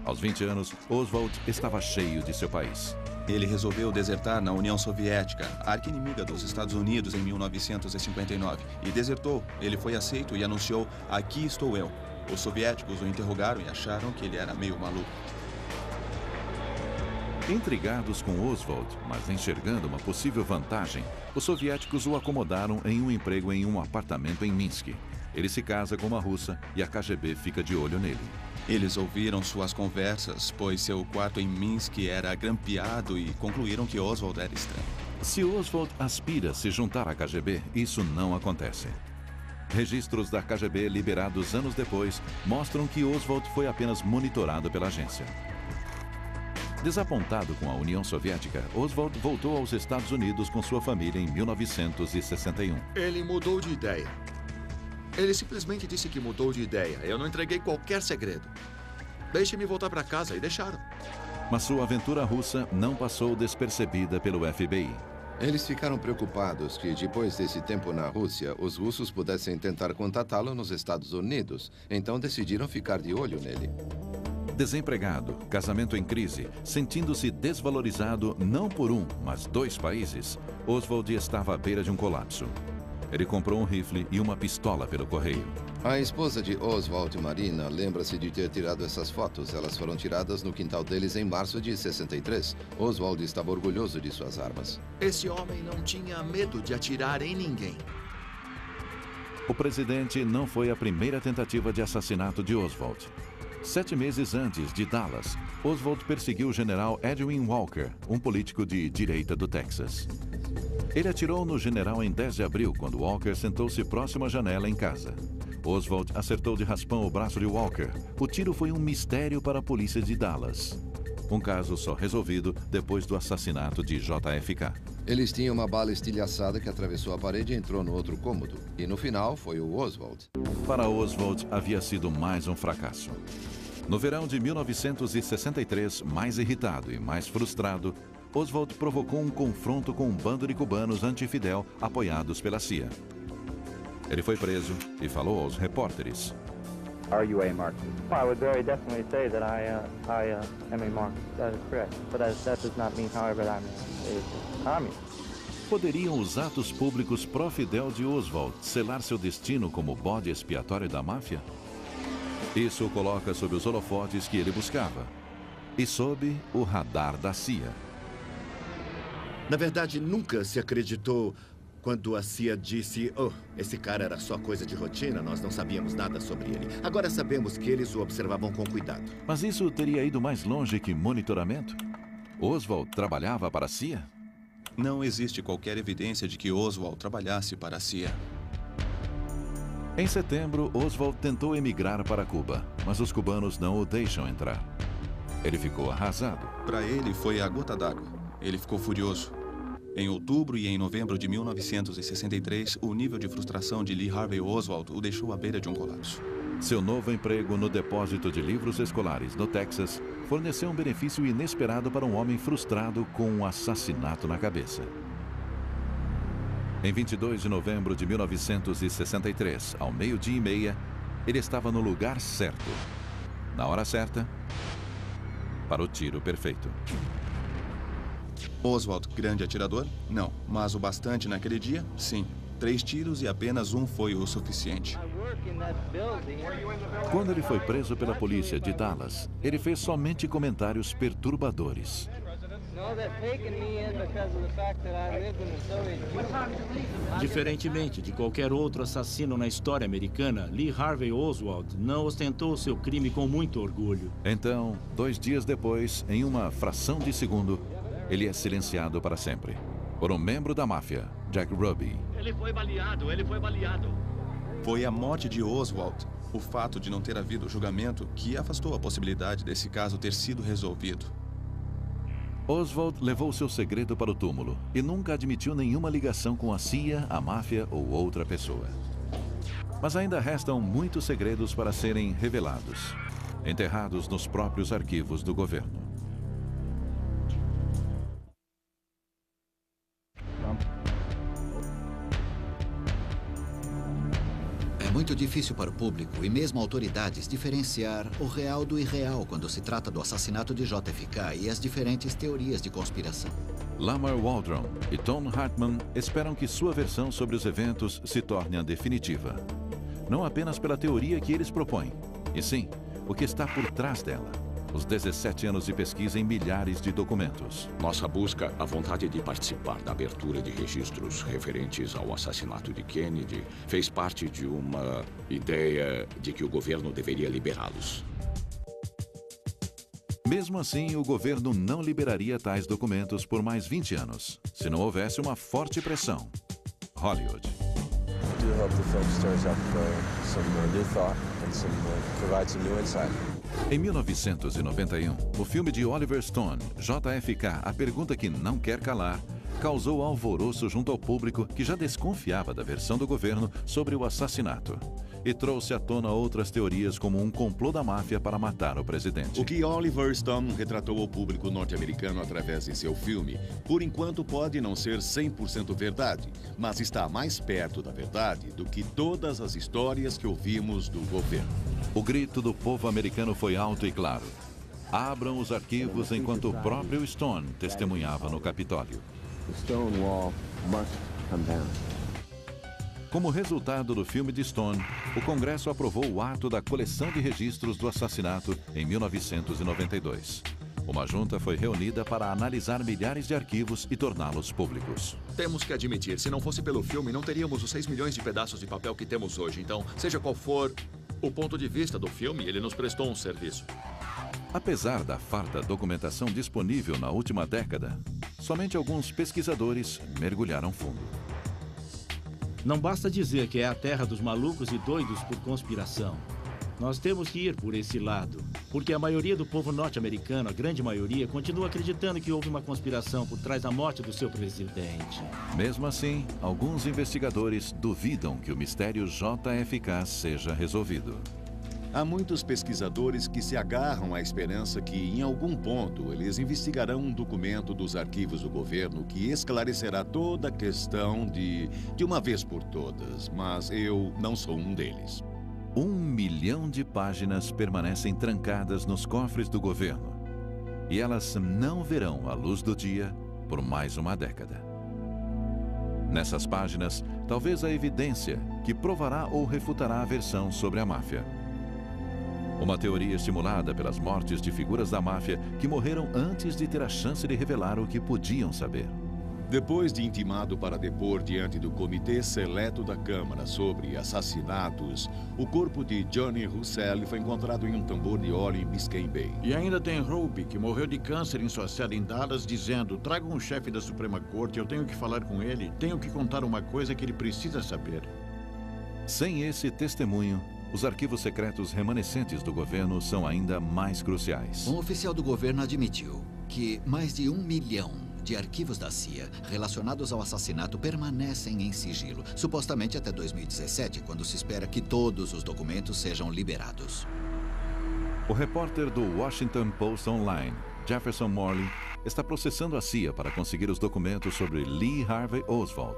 Aos 20 anos, Oswald estava cheio de seu país. Ele resolveu desertar na União Soviética, a arqui-inimiga dos Estados Unidos, em 1959. E desertou. Ele foi aceito e anunciou: "Aqui estou eu." Os soviéticos o interrogaram e acharam que ele era meio maluco. Intrigados com Oswald, mas enxergando uma possível vantagem, os soviéticos o acomodaram em um emprego em um apartamento em Minsk. Ele se casa com uma russa e a KGB fica de olho nele. Eles ouviram suas conversas, pois seu quarto em Minsk era grampeado, e concluíram que Oswald era estranho. Se Oswald aspira a se juntar à KGB, isso não acontece. Registros da KGB liberados anos depois mostram que Oswald foi apenas monitorado pela agência. Desapontado com a União Soviética, Oswald voltou aos Estados Unidos com sua família em 1961. Ele mudou de ideia. Ele simplesmente disse que mudou de ideia. Eu não entreguei qualquer segredo. Deixe-me voltar para casa, e deixaram. Mas sua aventura russa não passou despercebida pelo FBI. Eles ficaram preocupados que, depois desse tempo na Rússia, os russos pudessem tentar contatá-lo nos Estados Unidos. Então decidiram ficar de olho nele. Desempregado, casamento em crise, sentindo-se desvalorizado não por um, mas 2 países, Oswald estava à beira de um colapso. Ele comprou um rifle e uma pistola pelo correio. A esposa de Oswald, Marina, lembra-se de ter tirado essas fotos. Elas foram tiradas no quintal deles em março de 63. Oswald estava orgulhoso de suas armas. Esse homem não tinha medo de atirar em ninguém. O presidente não foi a primeira tentativa de assassinato de Oswald. 7 meses antes de Dallas, Oswald perseguiu o general Edwin Walker, um político de direita do Texas. Ele atirou no general em 10 de abril, quando Walker sentou-se próximo à janela em casa. Oswald acertou de raspão o braço de Walker. O tiro foi um mistério para a polícia de Dallas. Um caso só resolvido depois do assassinato de JFK. Eles tinham uma bala estilhaçada que atravessou a parede e entrou no outro cômodo. E no final foi o Oswald. Para Oswald, havia sido mais um fracasso. No verão de 1963, mais irritado e mais frustrado, Oswald provocou um confronto com um bando de cubanos anti-Fidel apoiados pela CIA. Ele foi preso e falou aos repórteres. Are you a Marxist? I would very definitely say that I am a Marxist. That is correct. But that does not mean, however, that I'm a communist. Poderiam os atos públicos pró-Fidel de Oswald selar seu destino como bode expiatório da máfia? Isso o coloca sob os holofotes que ele buscava e sob o radar da CIA. Na verdade, nunca se acreditou quando a CIA disse: "Oh, esse cara era só coisa de rotina, nós não sabíamos nada sobre ele. Agora sabemos que eles o observavam com cuidado." Mas isso teria ido mais longe que monitoramento? Oswald trabalhava para a CIA? Não existe qualquer evidência de que Oswald trabalhasse para a CIA. Em setembro, Oswald tentou emigrar para Cuba, mas os cubanos não o deixam entrar. Ele ficou arrasado. Para ele, foi a gota d'água. Ele ficou furioso. Em outubro e em novembro de 1963, o nível de frustração de Lee Harvey Oswald o deixou à beira de um colapso. Seu novo emprego no depósito de livros escolares no Texas forneceu um benefício inesperado para um homem frustrado com um assassinato na cabeça. Em 22 de novembro de 1963, ao 12:30, ele estava no lugar certo, na hora certa, para o tiro perfeito. Oswald, grande atirador? Não. Mas o bastante naquele dia? Sim. 3 tiros e apenas um foi o suficiente. Quando ele foi preso pela polícia de Dallas, ele fez somente comentários perturbadores. Diferentemente de qualquer outro assassino na história americana, Lee Harvey Oswald não ostentou seu crime com muito orgulho. Então, 2 dias depois, em uma fração de segundo, ele é silenciado para sempre por um membro da máfia, Jack Ruby. Ele foi baleado, ele foi baleado. Foi a morte de Oswald, o fato de não ter havido julgamento, que afastou a possibilidade desse caso ter sido resolvido. Oswald levou seu segredo para o túmulo e nunca admitiu nenhuma ligação com a CIA, a máfia ou outra pessoa. Mas ainda restam muitos segredos para serem revelados, enterrados nos próprios arquivos do governo. É muito difícil para o público e mesmo autoridades diferenciar o real do irreal quando se trata do assassinato de JFK e as diferentes teorias de conspiração. Lamar Waldron e Tom Hartman esperam que sua versão sobre os eventos se torne a definitiva. Não apenas pela teoria que eles propõem, e sim o que está por trás dela. Os 17 anos de pesquisa em milhares de documentos. Nossa busca, a vontade de participar da abertura de registros referentes ao assassinato de Kennedy, fez parte de uma ideia de que o governo deveria liberá-los. Mesmo assim, o governo não liberaria tais documentos por mais 20 anos, se não houvesse uma forte pressão. Hollywood. Em 1991, o filme de Oliver Stone, JFK, A Pergunta que Não Quer Calar, causou alvoroço junto ao público que já desconfiava da versão do governo sobre o assassinato e trouxe à tona outras teorias como um complô da máfia para matar o presidente. O que Oliver Stone retratou ao público norte-americano através de seu filme, por enquanto pode não ser 100% verdade, mas está mais perto da verdade do que todas as histórias que ouvimos do governo. O grito do povo americano foi alto e claro. Abram os arquivos enquanto o próprio Stone testemunhava no Capitólio. Como resultado do filme de Stone, o Congresso aprovou o ato da coleção de registros do assassinato em 1992. Uma junta foi reunida para analisar milhares de arquivos e torná-los públicos. Temos que admitir, se não fosse pelo filme, não teríamos os 6 milhões de pedaços de papel que temos hoje. Então, seja qual for o ponto de vista do filme, ele nos prestou um serviço. Apesar da farta documentação disponível na última década, somente alguns pesquisadores mergulharam fundo. Não basta dizer que é a terra dos malucos e doidos por conspiração. Nós temos que ir por esse lado, porque a maioria do povo norte-americano, a grande maioria, continua acreditando que houve uma conspiração por trás da morte do seu presidente. Mesmo assim, alguns investigadores duvidam que o mistério JFK seja resolvido. Há muitos pesquisadores que se agarram à esperança que, em algum ponto, eles investigarão um documento dos arquivos do governo que esclarecerá toda a questão de uma vez por todas, mas eu não sou um deles. 1 milhão de páginas permanecem trancadas nos cofres do governo. E elas não verão a luz do dia por mais uma década. Nessas páginas, talvez a evidência que provará ou refutará a versão sobre a máfia. Uma teoria estimulada pelas mortes de figuras da máfia que morreram antes de ter a chance de revelar o que podiam saber. Depois de intimado para depor diante do Comitê Seleto da Câmara sobre assassinatos, o corpo de Johnny Russell foi encontrado em um tambor de óleo em Biscayne Bay. E ainda tem Ruby, que morreu de câncer em sua cela em Dallas, dizendo: tragam um chefe da Suprema Corte, eu tenho que falar com ele, tenho que contar uma coisa que ele precisa saber. Sem esse testemunho, os arquivos secretos remanescentes do governo são ainda mais cruciais. Um oficial do governo admitiu que mais de 1 milhão de arquivos da CIA relacionados ao assassinato permanecem em sigilo, supostamente até 2017, quando se espera que todos os documentos sejam liberados. O repórter do Washington Post Online, Jefferson Morley, está processando a CIA para conseguir os documentos sobre Lee Harvey Oswald.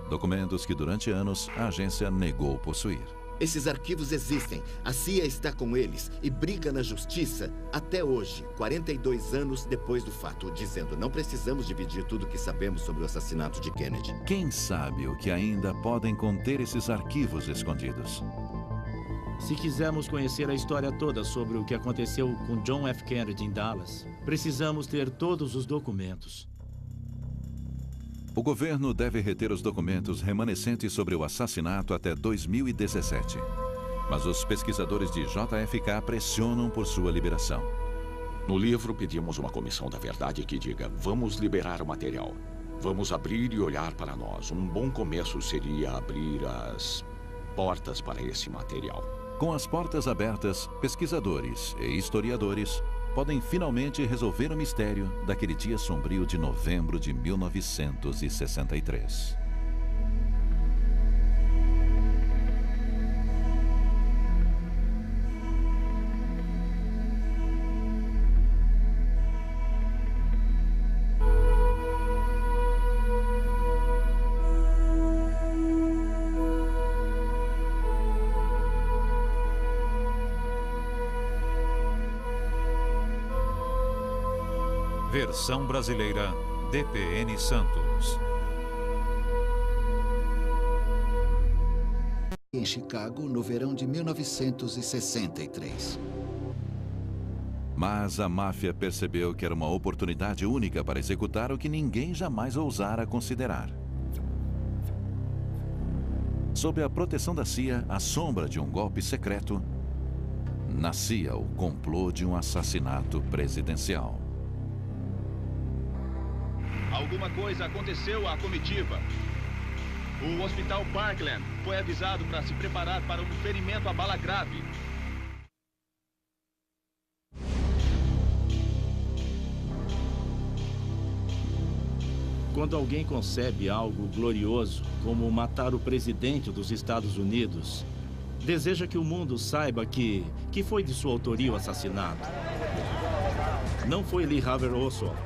Documentos que durante anos a agência negou possuir. Esses arquivos existem, a CIA está com eles e briga na justiça até hoje, 42 anos depois do fato, dizendo: não precisamos dividir tudo o que sabemos sobre o assassinato de Kennedy. Quem sabe o que ainda podem conter esses arquivos escondidos? Se quisermos conhecer a história toda sobre o que aconteceu com John F. Kennedy em Dallas, precisamos ter todos os documentos. O governo deve reter os documentos remanescentes sobre o assassinato até 2017. Mas os pesquisadores de JFK pressionam por sua liberação. No livro, pedimos uma comissão da verdade que diga: vamos liberar o material. Vamos abrir e olhar para nós. Um bom começo seria abrir as portas para esse material. Com as portas abertas, pesquisadores e historiadores podem finalmente resolver o mistério daquele dia sombrio de novembro de 1963. Versão brasileira, DPN Santos. Em Chicago, no verão de 1963. Mas a máfia percebeu que era uma oportunidade única para executar o que ninguém jamais ousara considerar. Sob a proteção da CIA, à sombra de um golpe secreto, nascia o complô de um assassinato presidencial. Alguma coisa aconteceu à comitiva. O Hospital Parkland foi avisado para se preparar para um ferimento a bala grave. Quando alguém concebe algo glorioso, como matar o presidente dos Estados Unidos, deseja que o mundo saiba que foi de sua autoria o assassinato. Não foi Lee Harvey Oswald.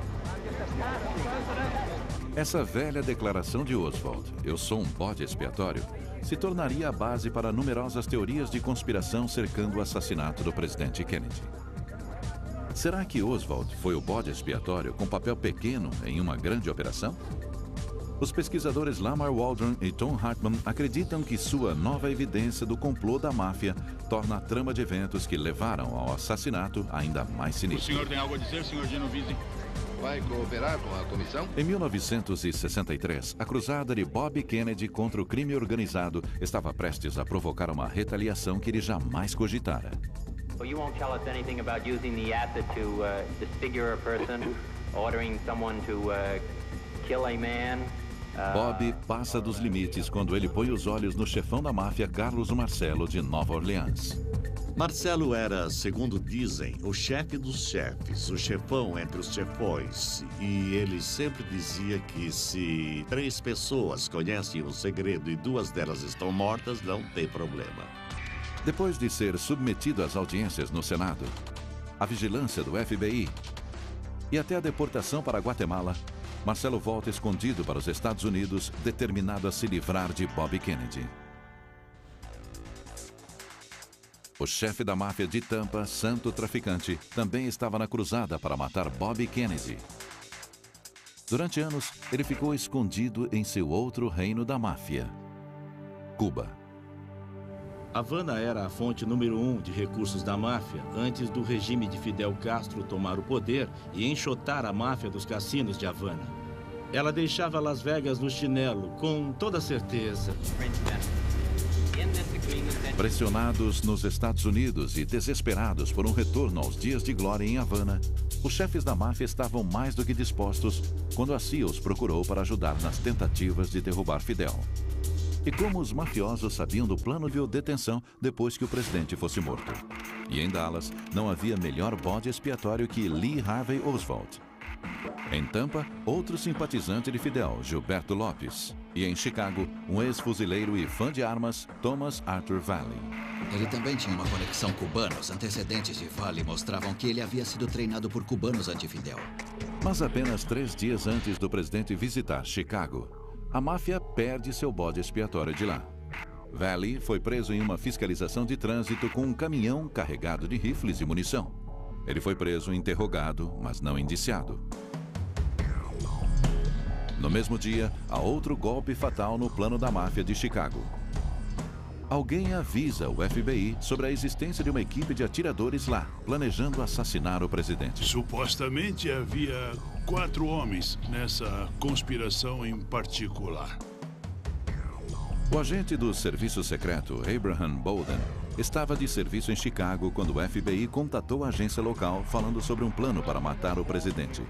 Essa velha declaração de Oswald, "eu sou um bode expiatório", se tornaria a base para numerosas teorias de conspiração cercando o assassinato do presidente Kennedy. Será que Oswald foi o bode expiatório com papel pequeno em uma grande operação? Os pesquisadores Lamar Waldron e Tom Hartman acreditam que sua nova evidência do complô da máfia torna a trama de eventos que levaram ao assassinato ainda mais O sinistro. senhor tem algo a dizer, senhor Genovese? Vai cooperar com a comissão? Em 1963, a cruzada de Bob Kennedy contra o crime organizado estava prestes a provocar uma retaliação que ele jamais cogitara. Well, you won't tell us anything about using the asset to disfigure a person, ordering someone to kill a man. Bob passa dos limites quando ele põe os olhos no chefão da máfia Carlos Marcello de Nova Orleans. Marcelo era, segundo dizem, o chefe dos chefes, o chefão entre os chefões. E ele sempre dizia que se 3 pessoas conhecem um segredo e 2 delas estão mortas, não tem problema. Depois de ser submetido às audiências no Senado, a vigilância do FBI e até a deportação para Guatemala, Marcelo volta escondido para os Estados Unidos, determinado a se livrar de Bob Kennedy. O chefe da máfia de Tampa, santo traficante, também estava na cruzada para matar Bob Kennedy. Durante anos, ele ficou escondido em seu outro reino da máfia, Cuba. Havana era a fonte número 1 de recursos da máfia antes do regime de Fidel Castro tomar o poder e enxotar a máfia dos cassinos de Havana. Ela deixava Las Vegas no chinelo, com toda certeza. Pressionados nos Estados Unidos e desesperados por um retorno aos dias de glória em Havana, os chefes da máfia estavam mais do que dispostos quando a CIA os procurou para ajudar nas tentativas de derrubar Fidel. E como os mafiosos sabiam do plano de detenção depois que o presidente fosse morto. E em Dallas, não havia melhor bode expiatório que Lee Harvey Oswald. Em Tampa, outro simpatizante de Fidel, Gilberto Lopes. E em Chicago, um ex-fuzileiro e fã de armas, Thomas Arthur Valley. Ele também tinha uma conexão cubana. Os antecedentes de Valley mostravam que ele havia sido treinado por cubanos anti-Fidel. Mas apenas 3 dias antes do presidente visitar Chicago, a máfia perde seu bode expiatório de lá. Valley foi preso em uma fiscalização de trânsito com um caminhão carregado de rifles e munição. Ele foi preso e interrogado, mas não indiciado. No mesmo dia, há outro golpe fatal no plano da máfia de Chicago. Alguém avisa o FBI sobre a existência de uma equipe de atiradores lá, planejando assassinar o presidente. Supostamente havia 4 homens nessa conspiração em particular. O agente do serviço secreto, Abraham Bolden, estava de serviço em Chicago quando o FBI contatou a agência local falando sobre um plano para matar o presidente.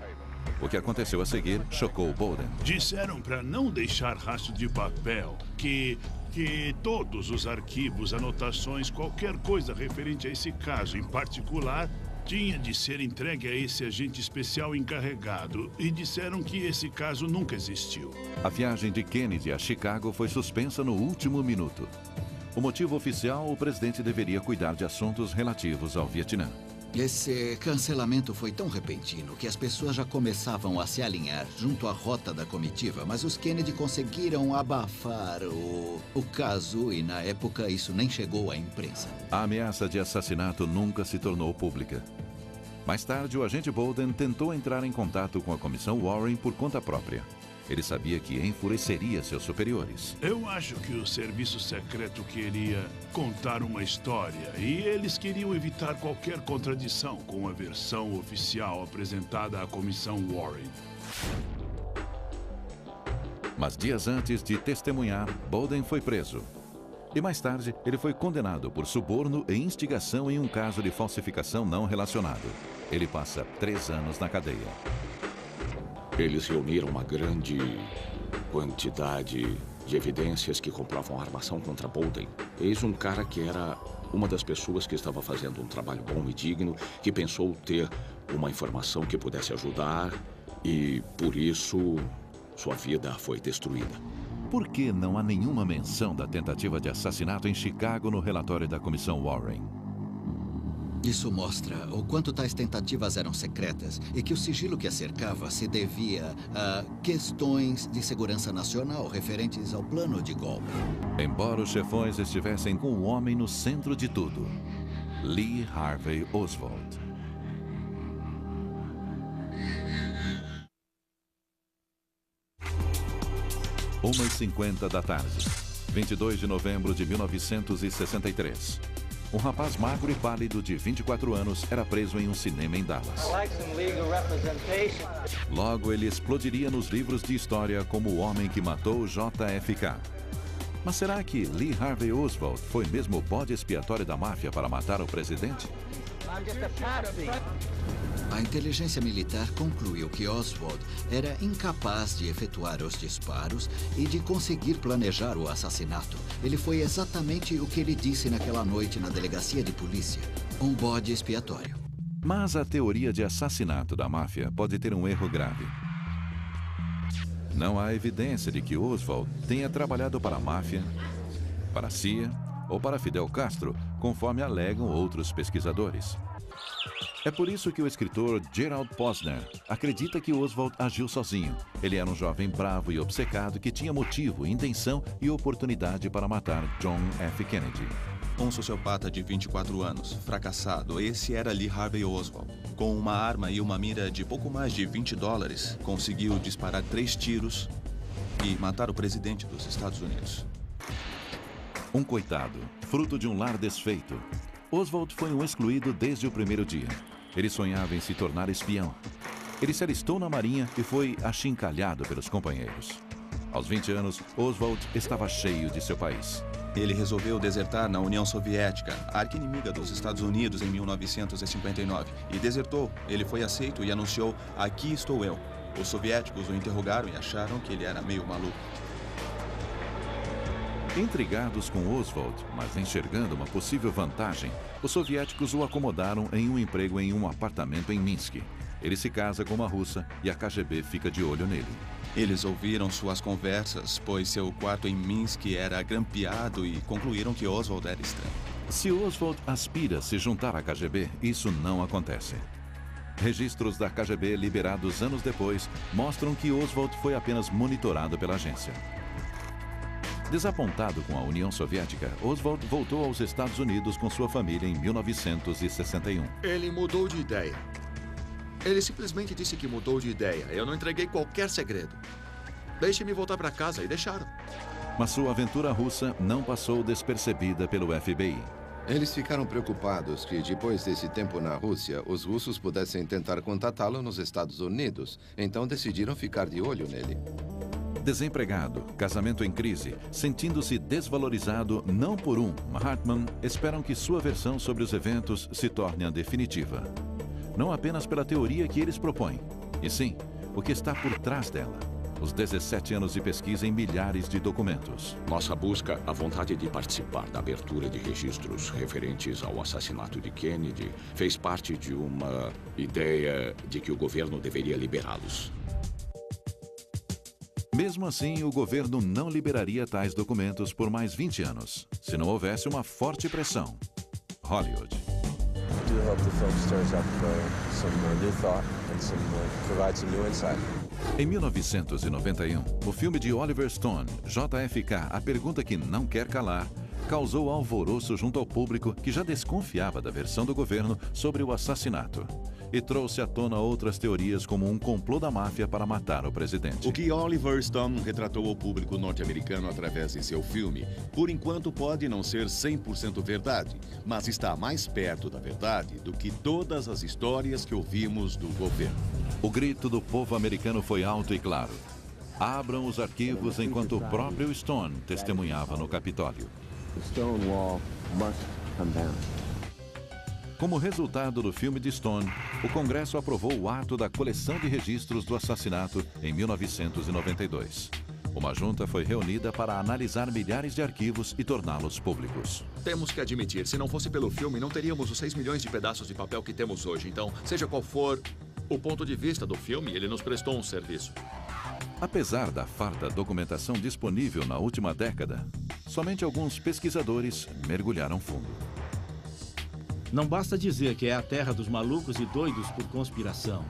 O que aconteceu a seguir chocou Bolden. Disseram para não deixar rastro de papel, que todos os arquivos, anotações, qualquer coisa referente a esse caso em particular, tinha de ser entregue a esse agente especial encarregado. E disseram que esse caso nunca existiu. A viagem de Kennedy a Chicago foi suspensa no último minuto. O motivo oficial, o presidente deveria cuidar de assuntos relativos ao Vietnã. Esse cancelamento foi tão repentino que as pessoas já começavam a se alinhar junto à rota da comitiva, mas os Kennedy conseguiram abafar o caso e, na época, isso nem chegou à imprensa. A ameaça de assassinato nunca se tornou pública. Mais tarde, o agente Bolden tentou entrar em contato com a comissão Warren por conta própria. Ele sabia que enfureceria seus superiores. Eu acho que o serviço secreto queria contar uma história e eles queriam evitar qualquer contradição com a versão oficial apresentada à comissão Warren. Mas dias antes de testemunhar, Bolden foi preso. E mais tarde, ele foi condenado por suborno e instigação em um caso de falsificação não relacionado. Ele passa 3 anos na cadeia. Eles reuniram uma grande quantidade de evidências que comprovam a armação contra Bolden. Eis um cara que era uma das pessoas que estava fazendo um trabalho bom e digno, que pensou ter uma informação que pudesse ajudar e, por isso, sua vida foi destruída. Por que não há nenhuma menção da tentativa de assassinato em Chicago no relatório da comissão Warren? Isso mostra o quanto tais tentativas eram secretas e que o sigilo que a cercava se devia a questões de segurança nacional referentes ao plano de golpe. Embora os chefões estivessem com o homem no centro de tudo, Lee Harvey Oswald. 1h50 da tarde, 22 de novembro de 1963. Um rapaz magro e pálido de 24 anos era preso em um cinema em Dallas. Logo, ele explodiria nos livros de história como o homem que matou JFK. Mas será que Lee Harvey Oswald foi mesmo o bode expiatório da máfia para matar o presidente? A inteligência militar concluiu que Oswald era incapaz de efetuar os disparos e de conseguir planejar o assassinato. Ele foi exatamente o que ele disse naquela noite na delegacia de polícia: um bode expiatório. Mas a teoria de assassinato da máfia pode ter um erro grave. Não há evidência de que Oswald tenha trabalhado para a máfia, para a CIA ou para Fidel Castro, conforme alegam outros pesquisadores. É por isso que o escritor Gerald Posner acredita que Oswald agiu sozinho. Ele era um jovem bravo e obcecado que tinha motivo, intenção e oportunidade para matar John F. Kennedy. Um sociopata de 24 anos, fracassado, esse era Lee Harvey Oswald. Com uma arma e uma mira de pouco mais de $20, conseguiu disparar 3 tiros e matar o presidente dos Estados Unidos. Um coitado, fruto de um lar desfeito. Oswald foi um excluído desde o primeiro dia. Ele sonhava em se tornar espião. Ele se alistou na marinha e foi achincalhado pelos companheiros. Aos 20 anos, Oswald estava cheio de seu país. Ele resolveu desertar na União Soviética, a arqui-inimiga dos Estados Unidos, em 1959. E desertou. Ele foi aceito e anunciou: "Aqui estou eu." Os soviéticos o interrogaram e acharam que ele era meio maluco. Intrigados com Oswald, mas enxergando uma possível vantagem, os soviéticos o acomodaram em um emprego em um apartamento em Minsk. Ele se casa com uma russa e a KGB fica de olho nele. Eles ouviram suas conversas, pois seu quarto em Minsk era grampeado, e concluíram que Oswald era estranho. Se Oswald aspira a se juntar à KGB, isso não acontece. Registros da KGB liberados anos depois mostram que Oswald foi apenas monitorado pela agência. Desapontado com a União Soviética, Oswald voltou aos Estados Unidos com sua família em 1961. Ele mudou de ideia. Ele simplesmente disse que mudou de ideia. Eu não entreguei qualquer segredo. Deixe-me voltar para casa, e deixaram. Mas sua aventura russa não passou despercebida pelo FBI. Eles ficaram preocupados que, depois desse tempo na Rússia, os russos pudessem tentar contatá-lo nos Estados Unidos. Então decidiram ficar de olho nele. Desempregado, casamento em crise, sentindo-se desvalorizado não por Hartman esperam que sua versão sobre os eventos se torne a definitiva. Não apenas pela teoria que eles propõem, e sim o que está por trás dela. Os 17 anos de pesquisa em milhares de documentos. Nossa busca, a vontade de participar da abertura de registros referentes ao assassinato de Kennedy, fez parte de uma ideia de que o governo deveria liberá-los. Mesmo assim, o governo não liberaria tais documentos por mais 20 anos, se não houvesse uma forte pressão. Hollywood. Em 1991, o filme de Oliver Stone, JFK, A Pergunta que Não Quer Calar, causou alvoroço junto ao público que já desconfiava da versão do governo sobre o assassinato. E trouxe à tona outras teorias como um complô da máfia para matar o presidente. O que Oliver Stone retratou ao público norte-americano através de seu filme, por enquanto pode não ser 100% verdade, mas está mais perto da verdade do que todas as histórias que ouvimos do governo. O grito do povo americano foi alto e claro. Abram os arquivos enquanto o próprio Stone testemunhava no Capitólio. Stonewall must come down. Como resultado do filme de Stone, o Congresso aprovou o ato da coleção de registros do assassinato em 1992. Uma junta foi reunida para analisar milhares de arquivos e torná-los públicos. Temos que admitir, se não fosse pelo filme, não teríamos os 6 milhões de pedaços de papel que temos hoje. Então, seja qual for o ponto de vista do filme, ele nos prestou um serviço. Apesar da farta documentação disponível na última década, somente alguns pesquisadores mergulharam fundo. Não basta dizer que é a terra dos malucos e doidos por conspiração.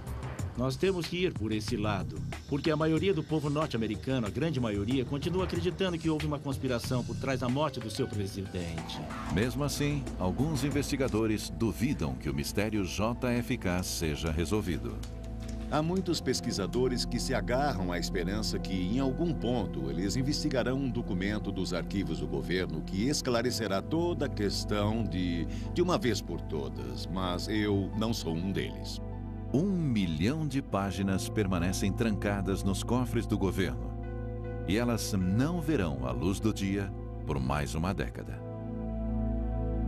Nós temos que ir por esse lado, porque a maioria do povo norte-americano, a grande maioria, continua acreditando que houve uma conspiração por trás da morte do seu presidente. Mesmo assim, alguns investigadores duvidam que o mistério JFK seja resolvido. Há muitos pesquisadores que se agarram à esperança que, em algum ponto, eles investigarão um documento dos arquivos do governo que esclarecerá toda a questão de uma vez por todas, mas eu não sou um deles. 1 milhão de páginas permanecem trancadas nos cofres do governo. E elas não verão a luz do dia por mais uma década.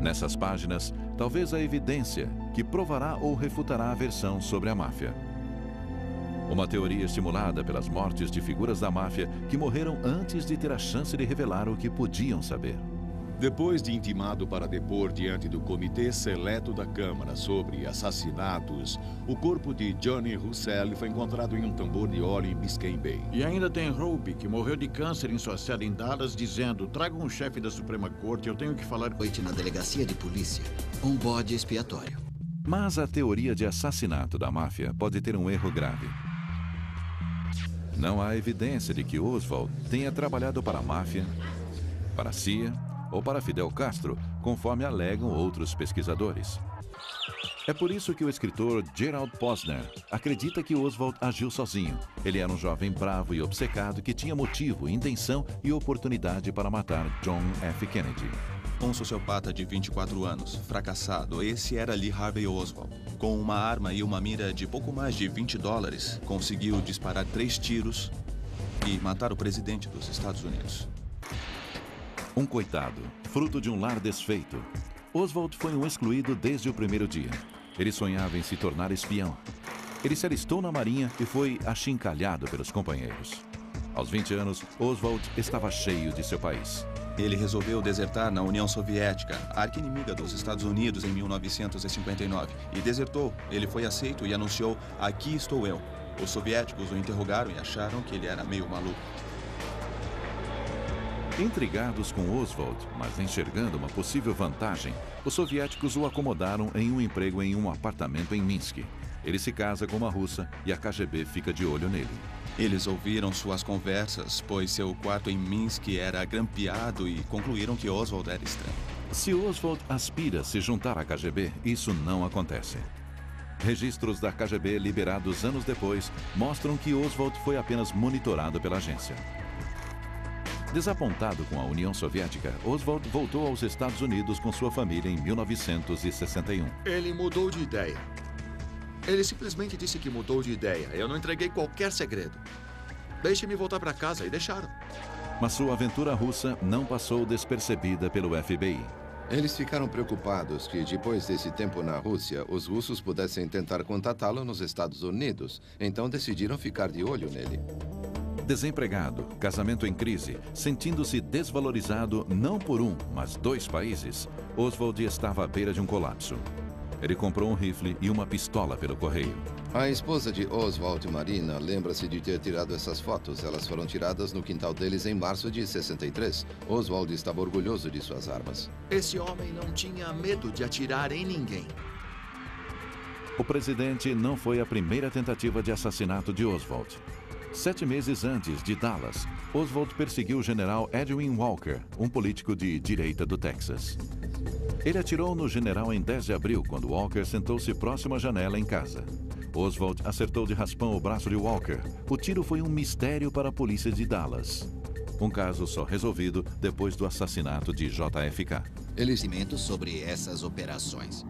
Nessas páginas, talvez a evidência que provará ou refutará a versão sobre a máfia. Uma teoria estimulada pelas mortes de figuras da máfia que morreram antes de ter a chance de revelar o que podiam saber. Depois de intimado para depor diante do Comitê Seleto da Câmara sobre assassinatos, o corpo de Johnny Russell foi encontrado em um tambor de óleo em Biscayne Bay. E ainda tem Ruby, que morreu de câncer em sua sede em Dallas, dizendo: tragam um chefe da Suprema Corte, eu tenho que falar... Noite na delegacia de polícia, um bode expiatório. Mas a teoria de assassinato da máfia pode ter um erro grave. Não há evidência de que Oswald tenha trabalhado para a máfia, para a CIA ou para Fidel Castro, conforme alegam outros pesquisadores. É por isso que o escritor Gerald Posner acredita que Oswald agiu sozinho. Ele era um jovem bravo e obcecado que tinha motivo, intenção e oportunidade para matar John F. Kennedy. Um sociopata de 24 anos, fracassado, esse era Lee Harvey Oswald. Com uma arma e uma mira de pouco mais de $20, conseguiu disparar 3 tiros e matar o presidente dos Estados Unidos. Um coitado, fruto de um lar desfeito. Oswald foi um excluído desde o primeiro dia. Ele sonhava em se tornar espião. Ele se alistou na Marinha e foi achincalhado pelos companheiros. Aos 20 anos, Oswald estava cheio de seu país. Ele resolveu desertar na União Soviética, a arqui-inimiga dos Estados Unidos, em 1959. E desertou. Ele foi aceito e anunciou: aqui estou eu. Os soviéticos o interrogaram e acharam que ele era meio maluco. Intrigados com Oswald, mas enxergando uma possível vantagem, os soviéticos o acomodaram em um emprego em um apartamento em Minsk. Ele se casa com uma russa e a KGB fica de olho nele. Eles ouviram suas conversas, pois seu quarto em Minsk era grampeado e concluíram que Oswald era estranho. Se Oswald aspira a se juntar à KGB, isso não acontece. Registros da KGB liberados anos depois mostram que Oswald foi apenas monitorado pela agência. Desapontado com a União Soviética, Oswald voltou aos Estados Unidos com sua família em 1961. Ele mudou de ideia. Ele simplesmente disse que mudou de ideia. Eu não entreguei qualquer segredo. Deixe-me voltar para casa e deixaram. Mas sua aventura russa não passou despercebida pelo FBI. Eles ficaram preocupados que, depois desse tempo na Rússia, os russos pudessem tentar contatá-lo nos Estados Unidos. Então decidiram ficar de olho nele. Desempregado, casamento em crise, sentindo-se desvalorizado não por um, mas 2 países, Oswald estava à beira de um colapso. Ele comprou um rifle e uma pistola pelo correio. A esposa de Oswald, Marina, lembra-se de ter tirado essas fotos. Elas foram tiradas no quintal deles em março de 63. Oswald estava orgulhoso de suas armas. Esse homem não tinha medo de atirar em ninguém. O presidente não foi a primeira tentativa de assassinato de Oswald. 7 meses antes de Dallas, Oswald perseguiu o general Edwin Walker, um político de direita do Texas. Ele atirou no general em 10 de abril, quando Walker sentou-se próximo à janela em casa. Oswald acertou de raspão o braço de Walker. O tiro foi um mistério para a polícia de Dallas. Um caso só resolvido depois do assassinato de JFK. Conhecimento sobre essas operações.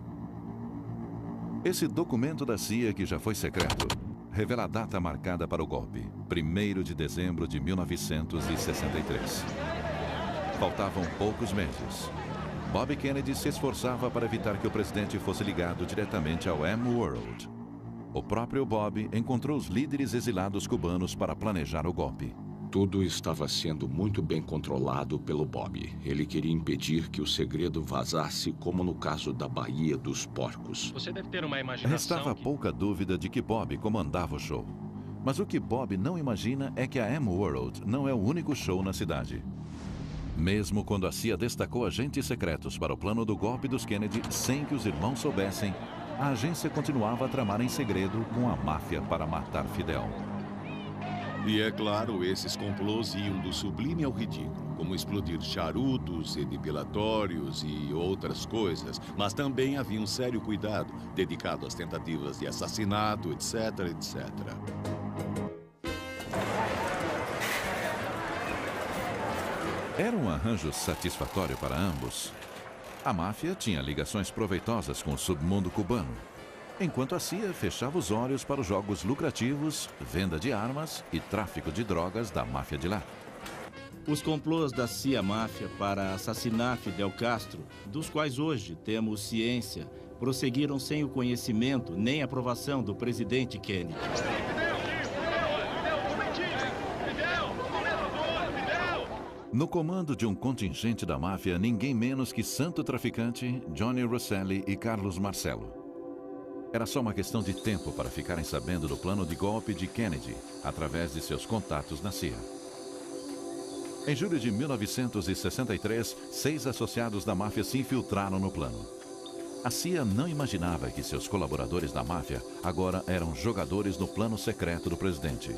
Esse documento da CIA, que já foi secreto, revela a data marcada para o golpe, 1º de dezembro de 1963. Faltavam poucos meses. Bob Kennedy se esforçava para evitar que o presidente fosse ligado diretamente ao M-World. O próprio Bob encontrou os líderes exilados cubanos para planejar o golpe. Tudo estava sendo muito bem controlado pelo Bob. Ele queria impedir que o segredo vazasse, como no caso da Baía dos Porcos. Você deve ter uma imaginação. Restava pouca dúvida de que Bob comandava o show. Mas o que Bob não imagina é que a M-World não é o único show na cidade. Mesmo quando a CIA destacou agentes secretos para o plano do golpe dos Kennedy sem que os irmãos soubessem, a agência continuava a tramar em segredo com a máfia para matar Fidel. E é claro, esses complôs iam do sublime ao ridículo, como explodir charutos e depilatórios e outras coisas, mas também havia um sério cuidado dedicado às tentativas de assassinato, etc, etc. Era um arranjo satisfatório para ambos. A máfia tinha ligações proveitosas com o submundo cubano, enquanto a CIA fechava os olhos para os jogos lucrativos, venda de armas e tráfico de drogas da máfia de lá. Os complôs da CIA-máfia para assassinar Fidel Castro, dos quais hoje temos ciência, prosseguiram sem o conhecimento nem aprovação do presidente Kennedy. No comando de um contingente da máfia, ninguém menos que santo traficante, Johnny Rosselli e Carlos Marcello. Era só uma questão de tempo para ficarem sabendo do plano de golpe de Kennedy, através de seus contatos na CIA. Em julho de 1963, 6 associados da máfia se infiltraram no plano. A CIA não imaginava que seus colaboradores da máfia agora eram jogadores no plano secreto do presidente.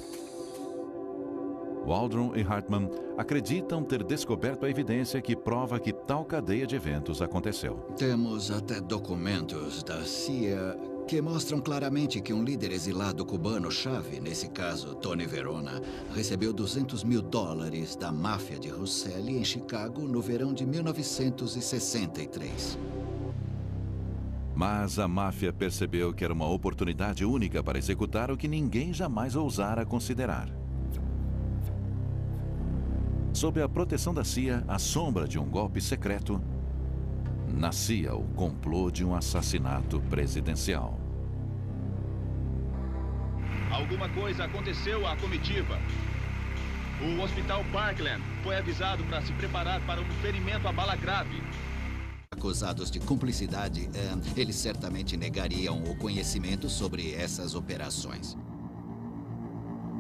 Waldron e Hartman acreditam ter descoberto a evidência que prova que tal cadeia de eventos aconteceu. Temos até documentos da CIA que mostram claramente que um líder exilado cubano-chave, nesse caso Tony Verona, recebeu $200 mil da máfia de Rosselli em Chicago no verão de 1963. Mas a máfia percebeu que era uma oportunidade única para executar o que ninguém jamais ousara considerar. Sob a proteção da CIA, à sombra de um golpe secreto, nascia o complô de um assassinato presidencial. Alguma coisa aconteceu à comitiva. O Hospital Parkland foi avisado para se preparar para um ferimento a bala grave. Acusados de cumplicidade, eles certamente negariam o conhecimento sobre essas operações.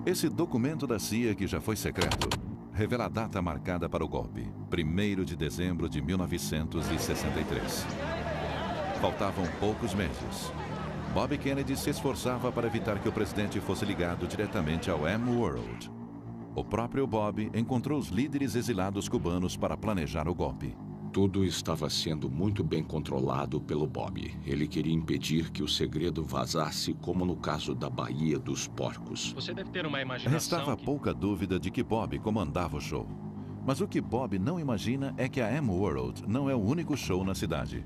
Esse documento da CIA, que já foi secreto, revela a data marcada para o golpe, 1º de dezembro de 1963. Faltavam poucos meses. Bob Kennedy se esforçava para evitar que o presidente fosse ligado diretamente ao M-World. O próprio Bob encontrou os líderes exilados cubanos para planejar o golpe. Tudo estava sendo muito bem controlado pelo Bob. Ele queria impedir que o segredo vazasse, como no caso da Baía dos Porcos. Você deve ter uma imaginação. Restava pouca dúvida de que Bob comandava o show. Mas o que Bob não imagina é que a M-World não é o único show na cidade.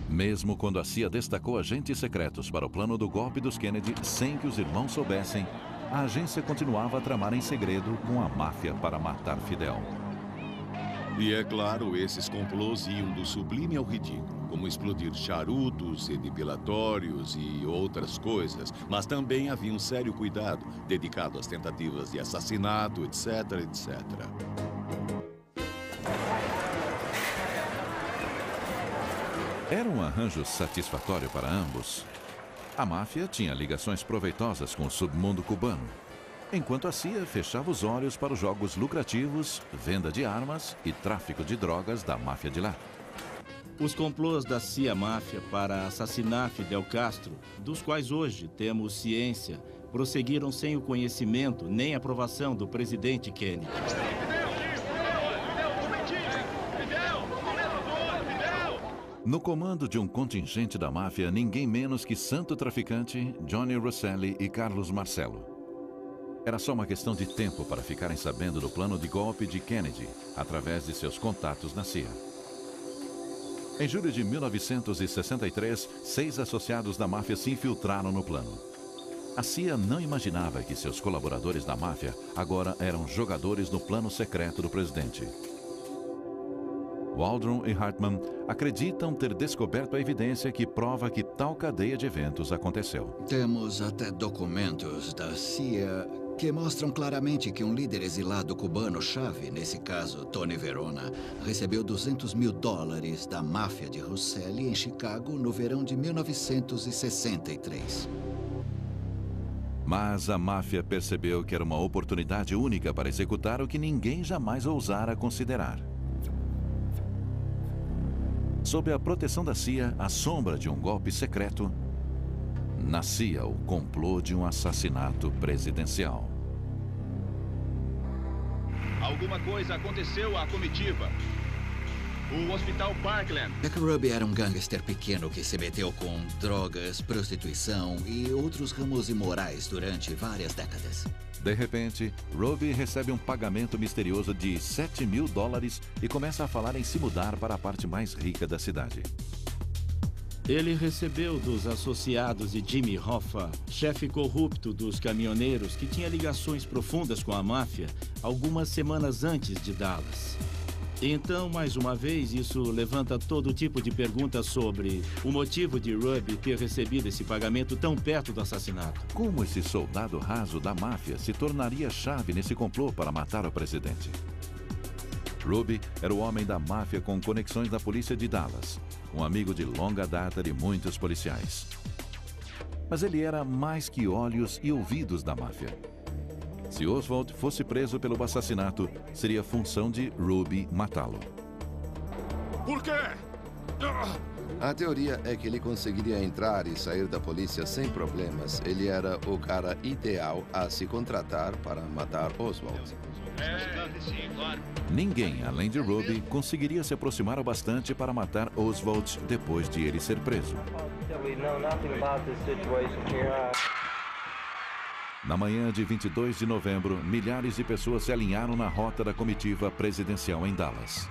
Mesmo quando a CIA destacou agentes secretos para o plano do golpe dos Kennedy sem que os irmãos soubessem, a agência continuava a tramar em segredo com a máfia para matar Fidel. E é claro, esses complôs iam do sublime ao ridículo, como explodir charutos e depilatórios e outras coisas, mas também havia um sério cuidado dedicado às tentativas de assassinato, etc, etc. Era um arranjo satisfatório para ambos. A máfia tinha ligações proveitosas com o submundo cubano, enquanto a CIA fechava os olhos para os jogos lucrativos, venda de armas e tráfico de drogas da máfia de lá. Os complôs da CIA-máfia para assassinar Fidel Castro, dos quais hoje temos ciência, prosseguiram sem o conhecimento nem aprovação do presidente Kennedy. No comando de um contingente da máfia, ninguém menos que santo traficante, Johnny Rosselli e Carlos Marcello. Era só uma questão de tempo para ficarem sabendo do plano de golpe de Kennedy, através de seus contatos na CIA. Em julho de 1963, 6 associados da máfia se infiltraram no plano. A CIA não imaginava que seus colaboradores da máfia agora eram jogadores no plano secreto do presidente. Waldron e Hartman acreditam ter descoberto a evidência que prova que tal cadeia de eventos aconteceu. Temos até documentos da CIA que mostram claramente que um líder exilado cubano-chave, nesse caso Tony Verona, recebeu $200 mil da máfia de Rosselli em Chicago no verão de 1963. Mas a máfia percebeu que era uma oportunidade única para executar o que ninguém jamais ousara considerar. Sob a proteção da CIA, à sombra de um golpe secreto, nascia o complô de um assassinato presidencial. Alguma coisa aconteceu à comitiva. O Hospital Parkland. Jack Ruby era um gangster pequeno que se meteu com drogas, prostituição e outros ramos imorais durante várias décadas. De repente, Ruby recebe um pagamento misterioso de $7.000 e começa a falar em se mudar para a parte mais rica da cidade. Ele recebeu dos associados de Jimmy Hoffa, chefe corrupto dos caminhoneiros que tinha ligações profundas com a máfia, algumas semanas antes de Dallas. Então, mais uma vez, isso levanta todo tipo de perguntas sobre o motivo de Ruby ter recebido esse pagamento tão perto do assassinato. Como esse soldado raso da máfia se tornaria chave nesse complô para matar o presidente? Ruby era o homem da máfia com conexões na polícia de Dallas, um amigo de longa data de muitos policiais. Mas ele era mais que olhos e ouvidos da máfia. Se Oswald fosse preso pelo assassinato, seria função de Ruby matá-lo. Por quê? A teoria é que ele conseguiria entrar e sair da polícia sem problemas. Ele era o cara ideal a se contratar para matar Oswald. Ninguém, além de Ruby, conseguiria se aproximar o bastante para matar Oswald depois de ele ser preso. Na manhã de 22 de novembro, milhares de pessoas se alinharam na rota da comitiva presidencial em Dallas.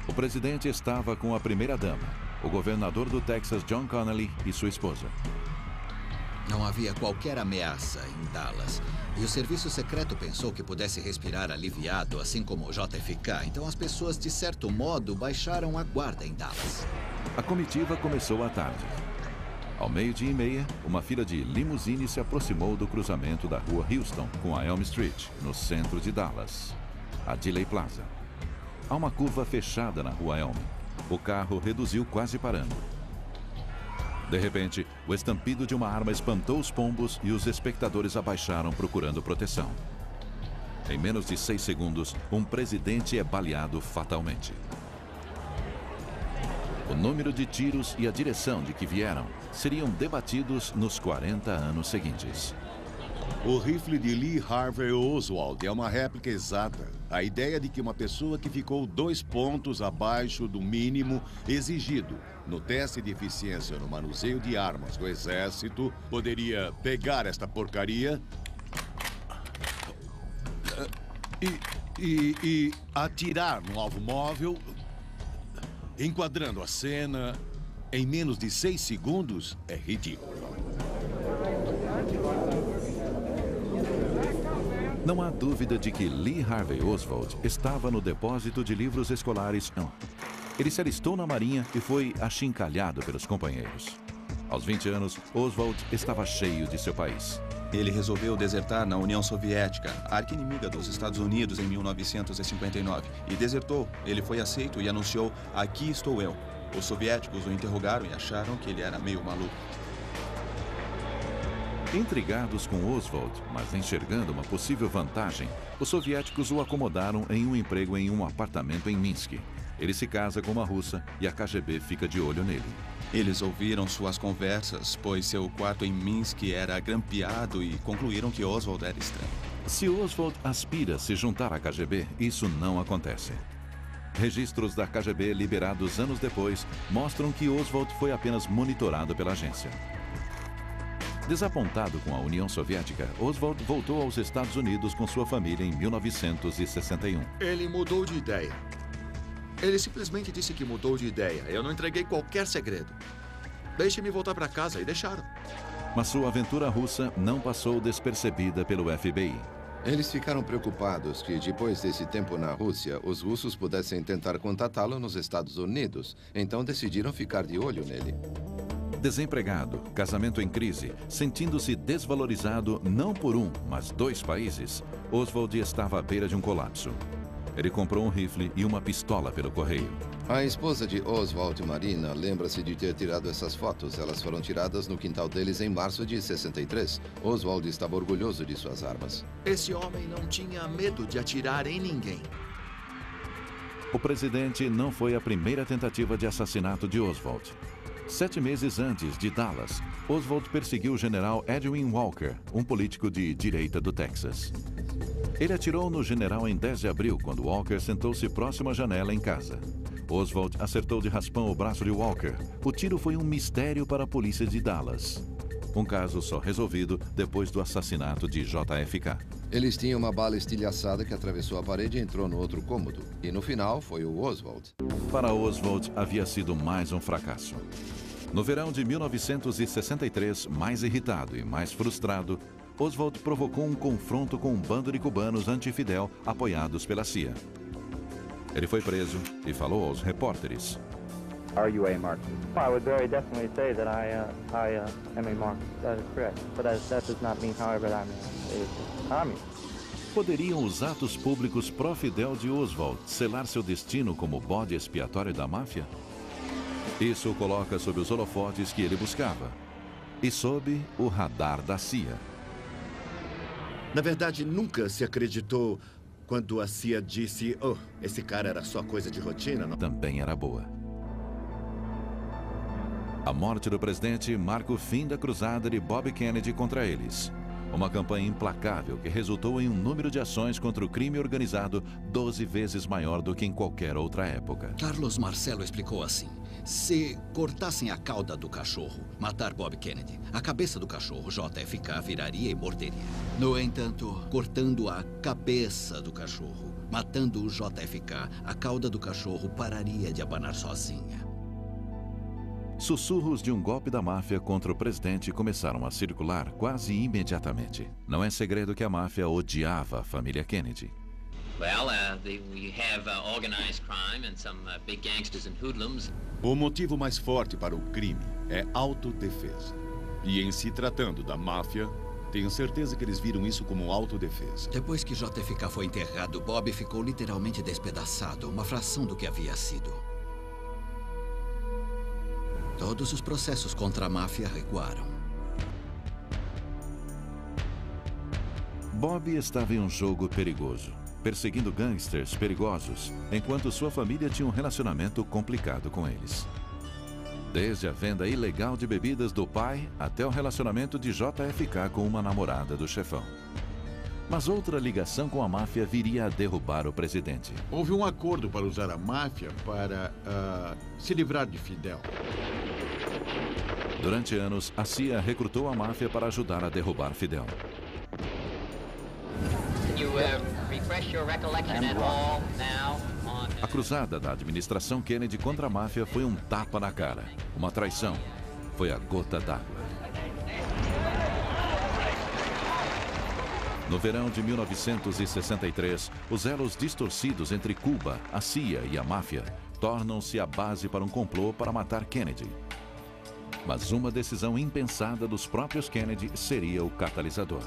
O presidente estava com a primeira-dama, o governador do Texas, John Connally, e sua esposa. Não havia qualquer ameaça em Dallas. E o serviço secreto pensou que pudesse respirar aliviado, assim como o JFK. Então as pessoas, de certo modo, baixaram a guarda em Dallas. A comitiva começou à tarde. Ao 12:30, uma fila de limusine se aproximou do cruzamento da rua Houston com a Elm Street, no centro de Dallas, a Dealey Plaza. Há uma curva fechada na rua Elm. O carro reduziu quase parando. De repente, o estampido de uma arma espantou os pombos e os espectadores abaixaram procurando proteção. Em menos de 6 segundos, um presidente é baleado fatalmente. O número de tiros e a direção de que vieram seriam debatidos nos 40 anos seguintes. O rifle de Lee Harvey Oswald é uma réplica exata. A ideia de que uma pessoa que ficou 2 pontos abaixo do mínimo exigido no teste de eficiência no manuseio de armas do Exército poderia pegar esta porcaria e atirar no alvo móvel, enquadrando a cena em menos de 6 segundos, é ridículo. Não há dúvida de que Lee Harvey Oswald estava no depósito de livros escolares. Ele se alistou na Marinha e foi achincalhado pelos companheiros. Aos 20 anos, Oswald estava cheio de seu país. Ele resolveu desertar na União Soviética, a arqui-inimiga dos Estados Unidos, em 1959. E desertou. Ele foi aceito e anunciou: "Aqui estou eu." Os soviéticos o interrogaram e acharam que ele era meio maluco. Intrigados com Oswald, mas enxergando uma possível vantagem, os soviéticos o acomodaram em um emprego em um apartamento em Minsk. Ele se casa com uma russa e a KGB fica de olho nele. Eles ouviram suas conversas, pois seu quarto em Minsk era grampeado, e concluíram que Oswald era estranho. Se Oswald aspira a se juntar à KGB, isso não acontece. Registros da KGB liberados anos depois mostram que Oswald foi apenas monitorado pela agência. Desapontado com a União Soviética, Oswald voltou aos Estados Unidos com sua família em 1961. Ele mudou de ideia. Ele simplesmente disse que mudou de ideia. Eu não entreguei qualquer segredo. Deixe-me voltar para casa, e deixaram. Mas sua aventura russa não passou despercebida pelo FBI. Eles ficaram preocupados que, depois desse tempo na Rússia, os russos pudessem tentar contatá-lo nos Estados Unidos. Então decidiram ficar de olho nele. Desempregado, casamento em crise, sentindo-se desvalorizado não por um, mas 2 países, Oswald estava à beira de um colapso. Ele comprou um rifle e uma pistola pelo correio. A esposa de Oswald, Marina, lembra-se de ter tirado essas fotos. Elas foram tiradas no quintal deles em março de 63. Oswald estava orgulhoso de suas armas. Esse homem não tinha medo de atirar em ninguém. O presidente não foi a primeira tentativa de assassinato de Oswald. 7 meses antes de Dallas, Oswald perseguiu o general Edwin Walker, um político de direita do Texas. Ele atirou no general em 10 de abril, quando Walker sentou-se próximo à janela em casa. Oswald acertou de raspão o braço de Walker. O tiro foi um mistério para a polícia de Dallas. Um caso só resolvido depois do assassinato de JFK. Eles tinham uma bala estilhaçada que atravessou a parede e entrou no outro cômodo. E no final foi o Oswald. Para Oswald, havia sido mais um fracasso. No verão de 1963, mais irritado e mais frustrado, Oswald provocou um confronto com um bando de cubanos anti-Fidel apoiados pela CIA. Ele foi preso e falou aos repórteres. Are you a Marxist? I would very definitely say that I am a Marxist. That is correct. But that does not mean, however, that I'm a communist. Poderiam os atos públicos pró-Fidel de Oswald selar seu destino como bode expiatório da máfia? Isso o coloca sob os holofotes que ele buscava e sob o radar da CIA. Na verdade, nunca se acreditou quando a CIA disse: "Oh, esse cara era só coisa de rotina." Não? Também era boa. A morte do presidente marca o fim da cruzada de Bob Kennedy contra eles. Uma campanha implacável que resultou em um número de ações contra o crime organizado 12 vezes maior do que em qualquer outra época. Carlos Marcello explicou assim: se cortassem a cauda do cachorro, matar Bob Kennedy, a cabeça do cachorro, JFK, viraria e morderia. No entanto, cortando a cabeça do cachorro, matando o JFK, a cauda do cachorro pararia de abanar sozinha. Sussurros de um golpe da máfia contra o presidente começaram a circular quase imediatamente. Não é segredo que a máfia odiava a família Kennedy. Well, we have organized crime and some big gangsters and hoodlums. O motivo mais forte para o crime é autodefesa. E em se tratando da máfia, tenho certeza que eles viram isso como autodefesa. Depois que JFK foi enterrado, Bob ficou literalmente despedaçado, uma fração do que havia sido. Todos os processos contra a máfia recuaram. Bob estava em um jogo perigoso, perseguindo gangsters perigosos, enquanto sua família tinha um relacionamento complicado com eles. Desde a venda ilegal de bebidas do pai até o relacionamento de JFK com uma namorada do chefão. Mas outra ligação com a máfia viria a derrubar o presidente. Houve um acordo para usar a máfia para se livrar de Fidel. Durante anos, a CIA recrutou a máfia para ajudar a derrubar Fidel. A cruzada da administração Kennedy contra a máfia foi um tapa na cara, uma traição. Foi a gota d'água. No verão de 1963, os elos distorcidos entre Cuba, a CIA e a máfia tornam-se a base para um complô para matar Kennedy. Mas uma decisão impensada dos próprios Kennedy seria o catalisador.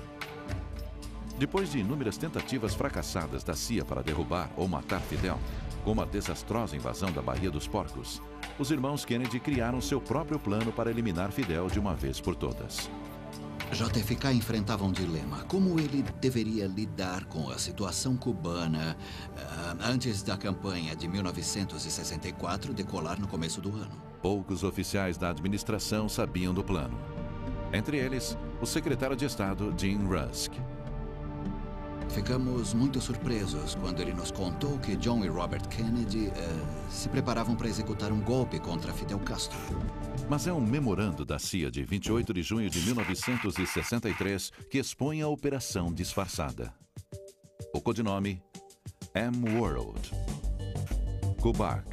Depois de inúmeras tentativas fracassadas da CIA para derrubar ou matar Fidel, como a desastrosa invasão da Baía dos Porcos, os irmãos Kennedy criaram seu próprio plano para eliminar Fidel de uma vez por todas. JFK enfrentava um dilema. Como ele deveria lidar com a situação cubana antes da campanha de 1964 decolar no começo do ano? Poucos oficiais da administração sabiam do plano. Entre eles, o secretário de Estado, Jim Rusk. Ficamos muito surpresos quando ele nos contou que John e Robert Kennedy se preparavam para executar um golpe contra Fidel Castro. Mas é um memorando da CIA de 28 de junho de 1963 que expõe a operação disfarçada. O codinome M-World. Kubark.